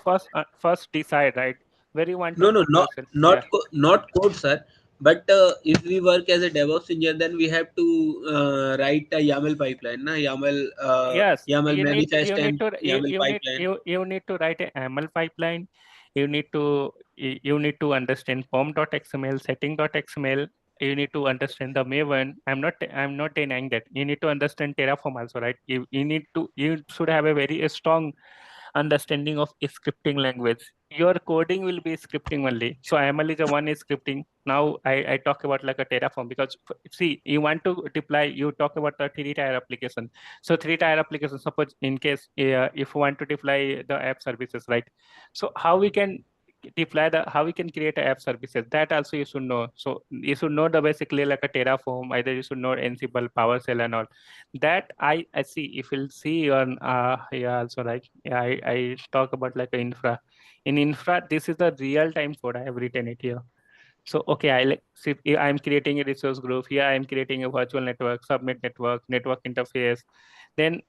Speaker 1: first decide, right, where you want to
Speaker 2: No, no,
Speaker 1: put yourself. Yeah.
Speaker 2: not code, sir. But if we work as a DevOps engineer, then we have to write a YAML pipeline, na
Speaker 1: Yes,
Speaker 2: YAML
Speaker 1: you need
Speaker 2: manifest
Speaker 1: you need
Speaker 2: and
Speaker 1: to
Speaker 2: YAML pipeline.
Speaker 1: you need to write a ML pipeline. You need to understand form.xml, setting.xml. You need to understand the Maven. I'm not denying that. You need to understand Terraform also, right? You should have a very strong understanding of scripting language. Your coding will be scripting only. So ML is a one is scripting. Now I talk about like a Terraform because see, you want to deploy, you talk about the three-tier application. So three-tier application, suppose in case if you want to deploy the app services, right? So how we can create a app services, that also you should know. So you should know the basically like a Terraform, either you should know Ansible, PowerShell and all that. I see if you'll see on yeah also like yeah, I talk about like a infra. In infra, this is the real time code I have written it here. So okay, I like see I'm creating a resource group here. I'm creating a virtual network, subnet network, network interface. Then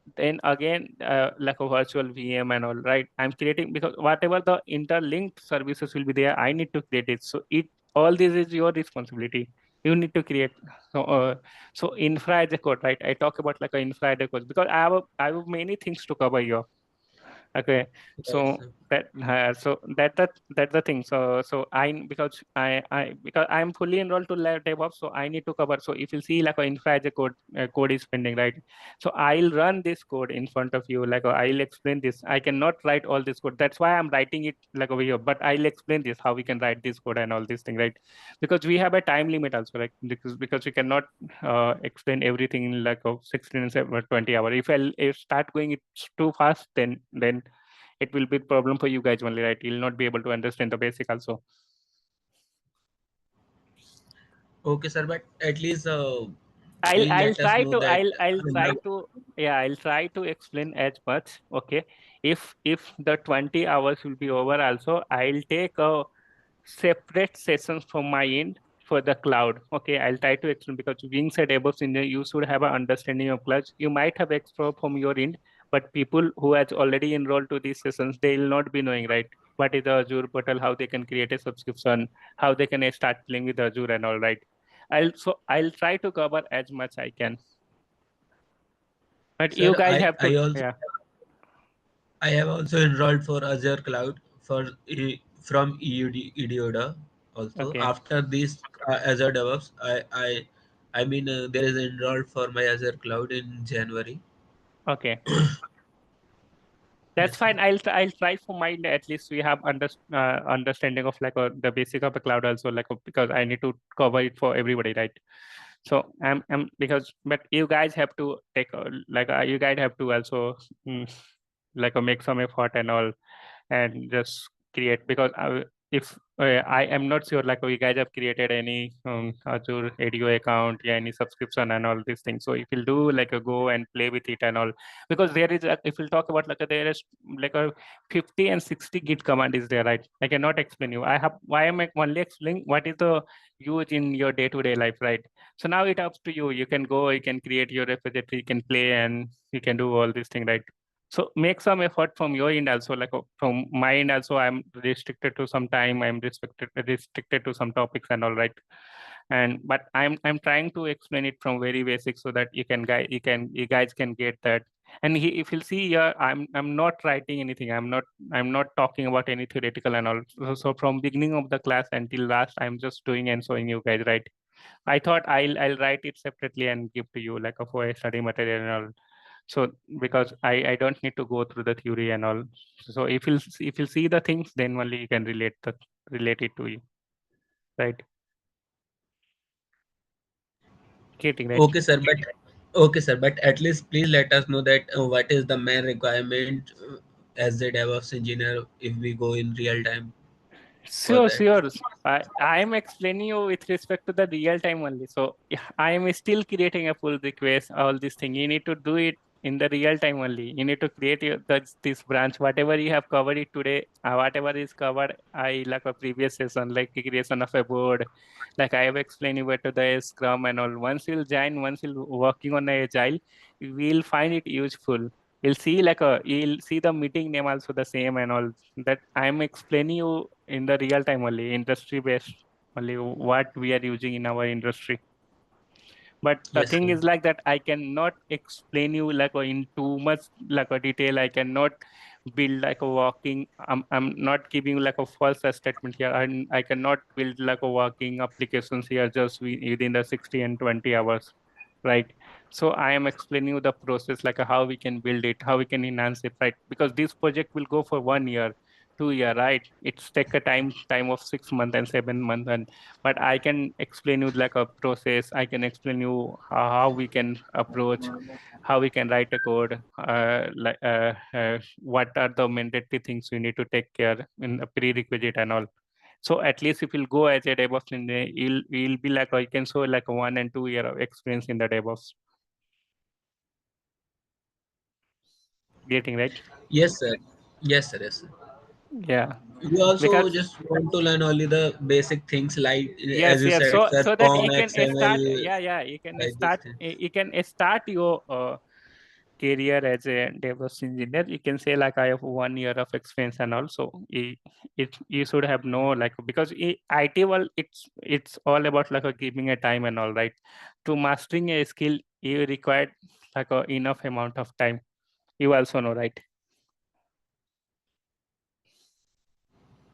Speaker 1: again like a virtual VM and all, right? I'm creating because whatever the interlinked services will be there, I need to create it. So it all this is your responsibility. You need to create. So so infra as a code, right? I talk about like a infra as a code because I have many things to cover here. Okay,
Speaker 2: Yes,
Speaker 1: so
Speaker 2: sir.
Speaker 1: that's the thing. So because I'm fully enrolled to lab DevOps, so I need to cover. So if you see like a infra as a code is pending, right? So I'll run this code in front of you. Like I'll explain this. I cannot write all this code. That's why I'm writing it like over here. But I'll explain this how we can write this code and all this thing, right? Because we have a time limit also, like because we cannot explain everything in like a 16 and 20 hour. If start going it too fast, then it will be problem for you guys only, right? You'll not be able to understand the basic also.
Speaker 2: Okay, sir. But at least
Speaker 1: I'll
Speaker 2: please
Speaker 1: I'll
Speaker 2: let us
Speaker 1: try
Speaker 2: know
Speaker 1: to
Speaker 2: that.
Speaker 1: I'll try to yeah, I'll try to explain as much. Okay. If the 20 hours will be over also, I'll take a separate sessions from my end for the cloud. Okay, I'll try to explain because being said DevOps engineer, you should have an understanding of cloud. You might have extra from your end, but people who has already enrolled to these sessions, they will not be knowing, right? What is the Azure portal, how they can create a subscription, how they can start playing with Azure and all, right? I'll try to cover as much I can. But you
Speaker 2: Sir,
Speaker 1: guys have to, yeah,
Speaker 2: I have also enrolled for Azure Cloud from EdYoda also.
Speaker 1: okay,
Speaker 2: After this Azure DevOps, I mean there is enrolled for my Azure Cloud in January.
Speaker 1: okay. That's
Speaker 2: Yes, sir.
Speaker 1: fine. I'll try for mine. At least we have understanding of like the basic of the cloud also, like because I need to cover it for everybody, right? So I'm because but you guys have to take like you guys have to also mm, like make some effort and all and just create because if I am not sure like you guys have created any Azure ADO account, yeah, any subscription and all these things. So if you'll do like a go and play with it and all, because there is if we'll talk about like there is like a 50 and 60 git command is there, right? I cannot explain you. I have why am I only explaining what is the use in your day-to-day life, right? So now it up to you. You can go, you can create your repository, you can play and you can do all these things, right? So make some effort from your end also, like from my end also. I'm restricted to some time. I'm restricted to some topics and all, right. And but I'm trying to explain it from very basic so that you guys can get that. And if you'll see here, I'm not writing anything. I'm not talking about any theoretical and all. So from beginning of the class until last, I'm just doing and showing you guys, right. I thought I'll write it separately and give to you like a for a study material and all. So because I don't need to go through the theory and all. So if you see the things, then only you can relate it to you, right? Getting right.
Speaker 2: Okay, sir. But okay, sir. But at least please let us know that what is the main requirement. as a DevOps engineer if we go in real time for
Speaker 1: Sure,
Speaker 2: that?
Speaker 1: sure. I am explaining you with respect to the real time only. So yeah, I am still creating a pull request, all this thing. You need to do it in the real time only. You need to create this branch, whatever you have covered it today, whatever is covered, I like a previous session, like the creation of a board, like I have explained you to the Scrum and all. Once you'll join, once you'll working on the Agile, you will find it useful. You'll see the meeting name also the same and all that I'm explaining you in the real time only, industry based only what we are using in our industry. But the
Speaker 2: Yes,
Speaker 1: thing
Speaker 2: sir.
Speaker 1: is like that I cannot explain you like in too much like a detail. I cannot build like a working. I'm not giving you like a false statement here, and I cannot build like a working applications here just within the 60 and 20 hours, right? So I am explaining you the process, like how we can build it, how we can enhance it, right? Because this project will go for 1 year, 2 year, right? It's take a time of 6 months and 7 months, and but I can explain you like a process. I can explain you how we can approach, how we can write a code, what are the mandatory things we need to take care in a prerequisite and all. So at least if you'll go as a DevOps engineer, you'll be like, or you can show like a 1 and 2 year of experience in the DevOps. Getting right?
Speaker 2: Yes, sir. Yes, sir. Yes, sir.
Speaker 1: Yeah.
Speaker 2: We also
Speaker 1: Because
Speaker 2: just want to learn only the basic things like, as
Speaker 1: yes,
Speaker 2: you
Speaker 1: yes.
Speaker 2: said,
Speaker 1: So
Speaker 2: sir,
Speaker 1: so that
Speaker 2: form,
Speaker 1: you can start,
Speaker 2: XML,
Speaker 1: yeah, yeah,
Speaker 2: like these things.
Speaker 1: you can start your career as a DevOps engineer. You can say like I have 1 year of experience, and also it you should have no like because IT well it's all about like a giving a time and all, right? To mastering a skill, you require like a enough amount of time. You also know, right?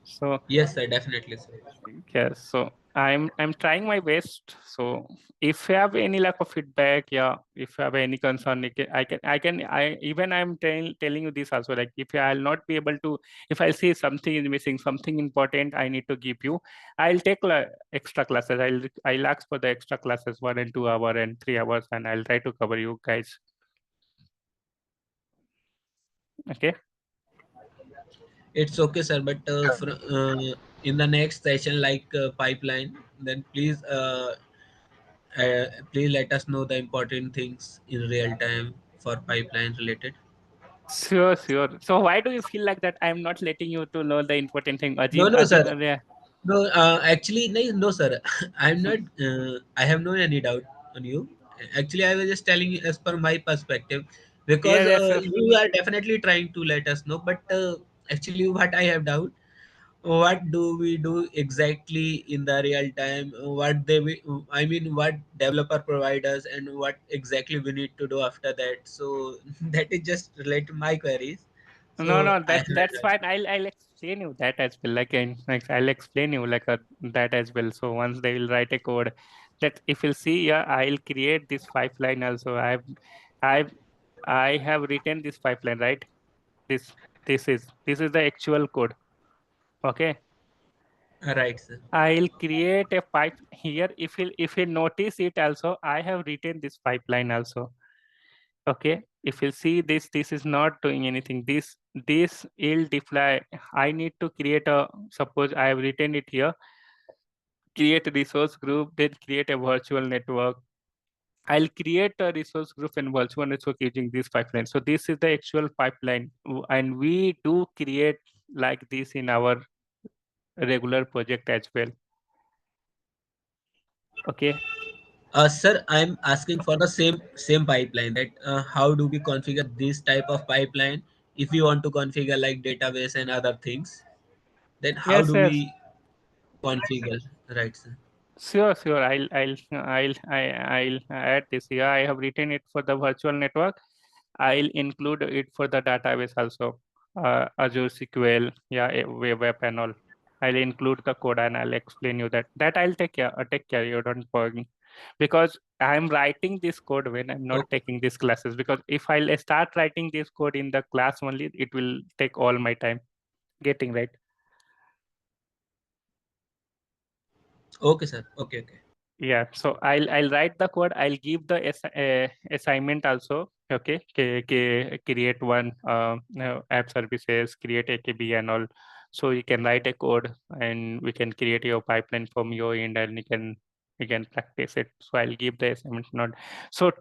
Speaker 1: So
Speaker 2: Yes, sir. Definitely, sir.
Speaker 1: yes, so I'm trying my best. So if you have any lack of feedback, yeah, if you have any concern, I even I'm telling you this also. Like if I'll not be able to, if I see something is missing, something important, I need to give you. I'll take extra classes. I'll ask for the extra classes 1 and 2 hour and 3 hours, and I'll try to cover you guys. Okay.
Speaker 2: It's okay, sir. But in the next session, like pipeline, then please let us know the important things in real time for pipeline related.
Speaker 1: Sure, sure. So why do you feel like that I'm not letting you to know the important thing?
Speaker 2: No, no, sir.
Speaker 1: Yeah.
Speaker 2: No, actually, no, no, sir. I'm not. I have no any doubt on you. Actually, I was just telling you as per my perspective, because
Speaker 1: Yes, yes,
Speaker 2: you are definitely trying to let us know. But actually, what I have doubt, what do we do exactly in the real time? What I mean, what developer provide us, and what exactly we need to do after that. So that is just relate to my queries.
Speaker 1: no,
Speaker 2: So
Speaker 1: no,
Speaker 2: I
Speaker 1: that's fine. I'll explain you that as well. Like I'll explain you like that as well. So once they will write a code, that if you'll see, yeah, I'll create this pipeline also. I've I have written this pipeline, right? This this is the actual code. Okay.
Speaker 2: right, sir.
Speaker 1: I'll create a pipe here. If you notice it also, I have written this pipeline also. Okay, if you see this is not doing anything. This will deploy. I need to create a, suppose I have written it here, create a resource group, then create a virtual network. I'll create a resource group and virtual network using this pipeline. So this is the actual pipeline, and we do create like this in our regular project as well. Okay.
Speaker 2: Sir, I'm asking for the same pipeline. That how do we configure this type of pipeline if we want to configure like database and other things? Then how
Speaker 1: Yes,
Speaker 2: do
Speaker 1: yes.
Speaker 2: we configure? Right, sir.
Speaker 1: Sure, sure. I'll add this here. I have written it for the virtual network. I'll include it for the database also. Azure SQL, yeah, web app and all. I'll include the code and I'll explain you that. That I'll take care. Take care. You don't worry. Because I'm writing this code when I'm not
Speaker 2: Okay,
Speaker 1: taking these classes. Because if I'll start writing this code in the class only, it will take all my time. Getting right.
Speaker 2: okay, sir. Okay, okay.
Speaker 1: Yeah, so I'll write the code. I'll give the assignment also. Okay, create one app services, create AKB and all. So you can write a code, and we can create your pipeline from your end, and you can practice it. So I'll give the assignment node. So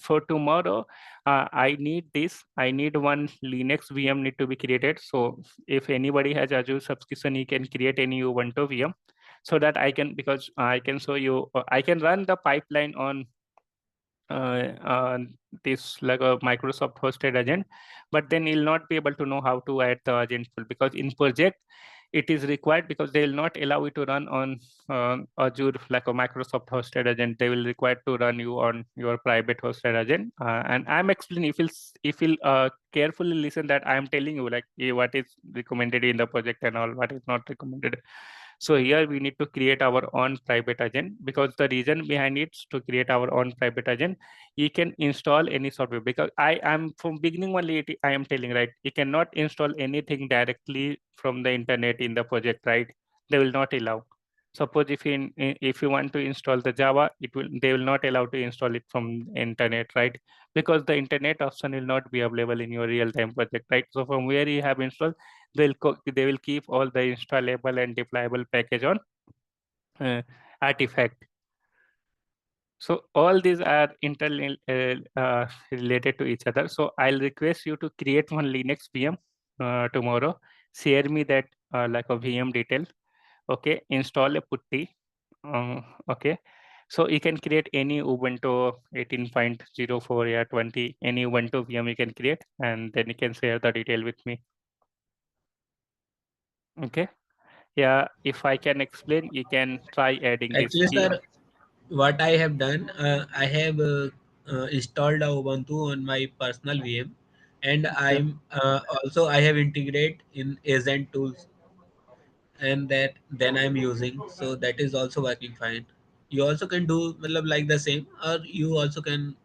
Speaker 1: for tomorrow, I need this. I need one Linux VM need to be created. So if anybody has Azure subscription, you can create any Ubuntu VM, so that I can, because I can show you, I can run the pipeline on this like a Microsoft hosted agent, but then you'll not be able to know how to add the agent full, because in project it is required, because they will not allow you to run on Azure like a Microsoft hosted agent. They will require to run you on your private hosted agent. And I'm explaining, if you'll carefully listen, that I'm telling you like what is recommended in the project and all, what is not recommended. So here we need to create our own private agent, because the reason behind it to create our own private agent, you can install any software, because I am from beginning only I am telling, right, you cannot install anything directly from the internet in the project, right? They will not allow. Suppose if you want to install the Java, they will not allow to install it from internet, right? Because the internet option will not be available in your real-time project, right? So from where you have installed, they will keep all the installable and deployable package on artifact. So all these are related to each other. So I'll request you to create one Linux VM tomorrow. Share me that like a VM detail. Okay, install a putty. Okay, so you can create any Ubuntu 18.04 or 20, any Ubuntu VM you can create, and then you can share the detail with me. Okay. Yeah, if I can explain, you can try adding this.
Speaker 2: Actually, sir, what I have done, I have installed a Ubuntu on my personal VM, and
Speaker 1: Sure.
Speaker 2: also I have integrate in Agent tools, and that then I'm using. So that is also working fine. You also can do matlab, like the same, or you also can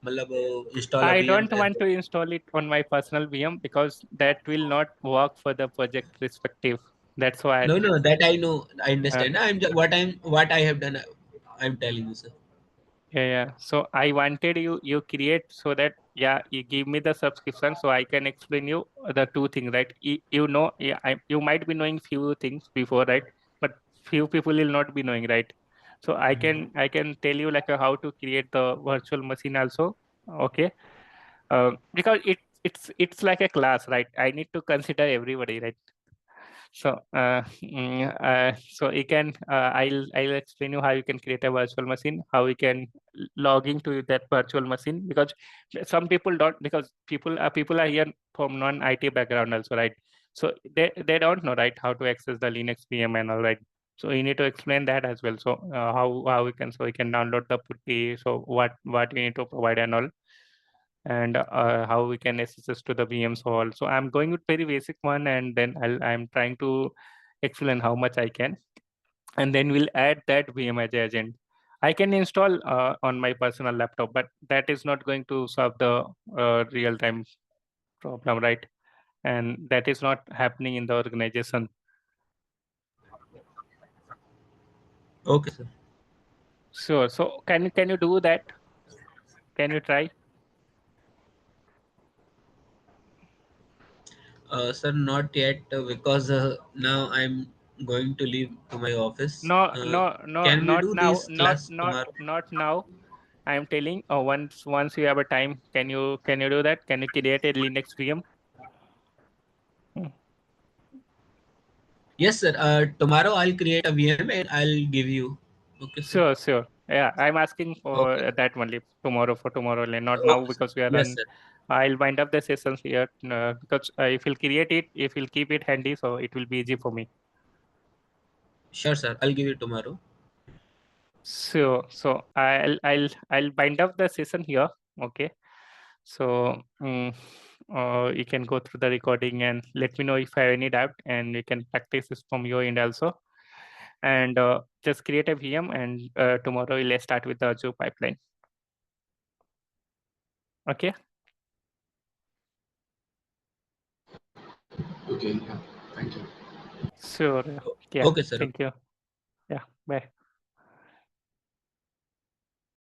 Speaker 2: matlab, install a
Speaker 1: I
Speaker 2: VM
Speaker 1: don't
Speaker 2: as
Speaker 1: want to
Speaker 2: well.
Speaker 1: install it on my personal VM, because that will not work for the project respective. That's why.
Speaker 2: No, no, that I know, I
Speaker 1: Uh,
Speaker 2: understand. What I have done. I'm telling you, sir.
Speaker 1: yeah. So I wanted you create, so that, yeah, you give me the subscription, so I can explain you the two things, right? You know, yeah, you might be knowing few things before, right? But few people will not be knowing, right? So I can tell you like how to create the virtual machine also. Okay. Because it's like a class, right? I need to consider everybody, right? So so you can I'll explain you how you can create a virtual machine, how you can log into that virtual machine, because some people don't, because people are here from non-IT background also, right? So they don't know, right, how to access the Linux VM and all, right? So you need to explain that as well. So how we can, so we can download the putty, so what we need to provide and all, and how we can access to the VMs all. So I'm going with very basic one, and then I'm trying to explain how much I can, and then we'll add that VM as agent. I can install on my personal laptop, but that is not going to solve the real-time problem, right? And that is not happening in the organization.
Speaker 2: Okay, sir.
Speaker 1: Sure. So can you do that? Can you try?
Speaker 2: Sir, not yet because now I'm going to leave to my office.
Speaker 1: No, no, no,
Speaker 2: Can we
Speaker 1: not
Speaker 2: do
Speaker 1: now.
Speaker 2: this
Speaker 1: Not
Speaker 2: class
Speaker 1: not
Speaker 2: tomorrow?
Speaker 1: not now. I'm telling, once you have a time, can you do that? Can you create a Linux VM? Mm.
Speaker 2: Yes, sir. Tomorrow I'll create a VM and I'll give you. Okay, sir.
Speaker 1: Sure, sure. Yeah, I'm asking
Speaker 2: Okay.
Speaker 1: for that only tomorrow, for tomorrow, only, not now,
Speaker 2: Okay, sir.
Speaker 1: because we are
Speaker 2: Yes,
Speaker 1: on.
Speaker 2: sir.
Speaker 1: I'll wind up the sessions here, because if you'll create it, if you'll keep it handy, so it will be easy for me.
Speaker 2: Sure, sir. I'll give you tomorrow.
Speaker 1: So I'll wind up the session here. Okay. So you can go through the recording and let me know if I have any doubt, and you can practice this from your end also. And just create a VM, and tomorrow we'll start with the Azure pipeline. Okay.
Speaker 3: Okay, yeah. Thank you.
Speaker 1: Sure. Yeah. Yeah.
Speaker 2: Okay, sir.
Speaker 1: Thank you. Yeah. Bye.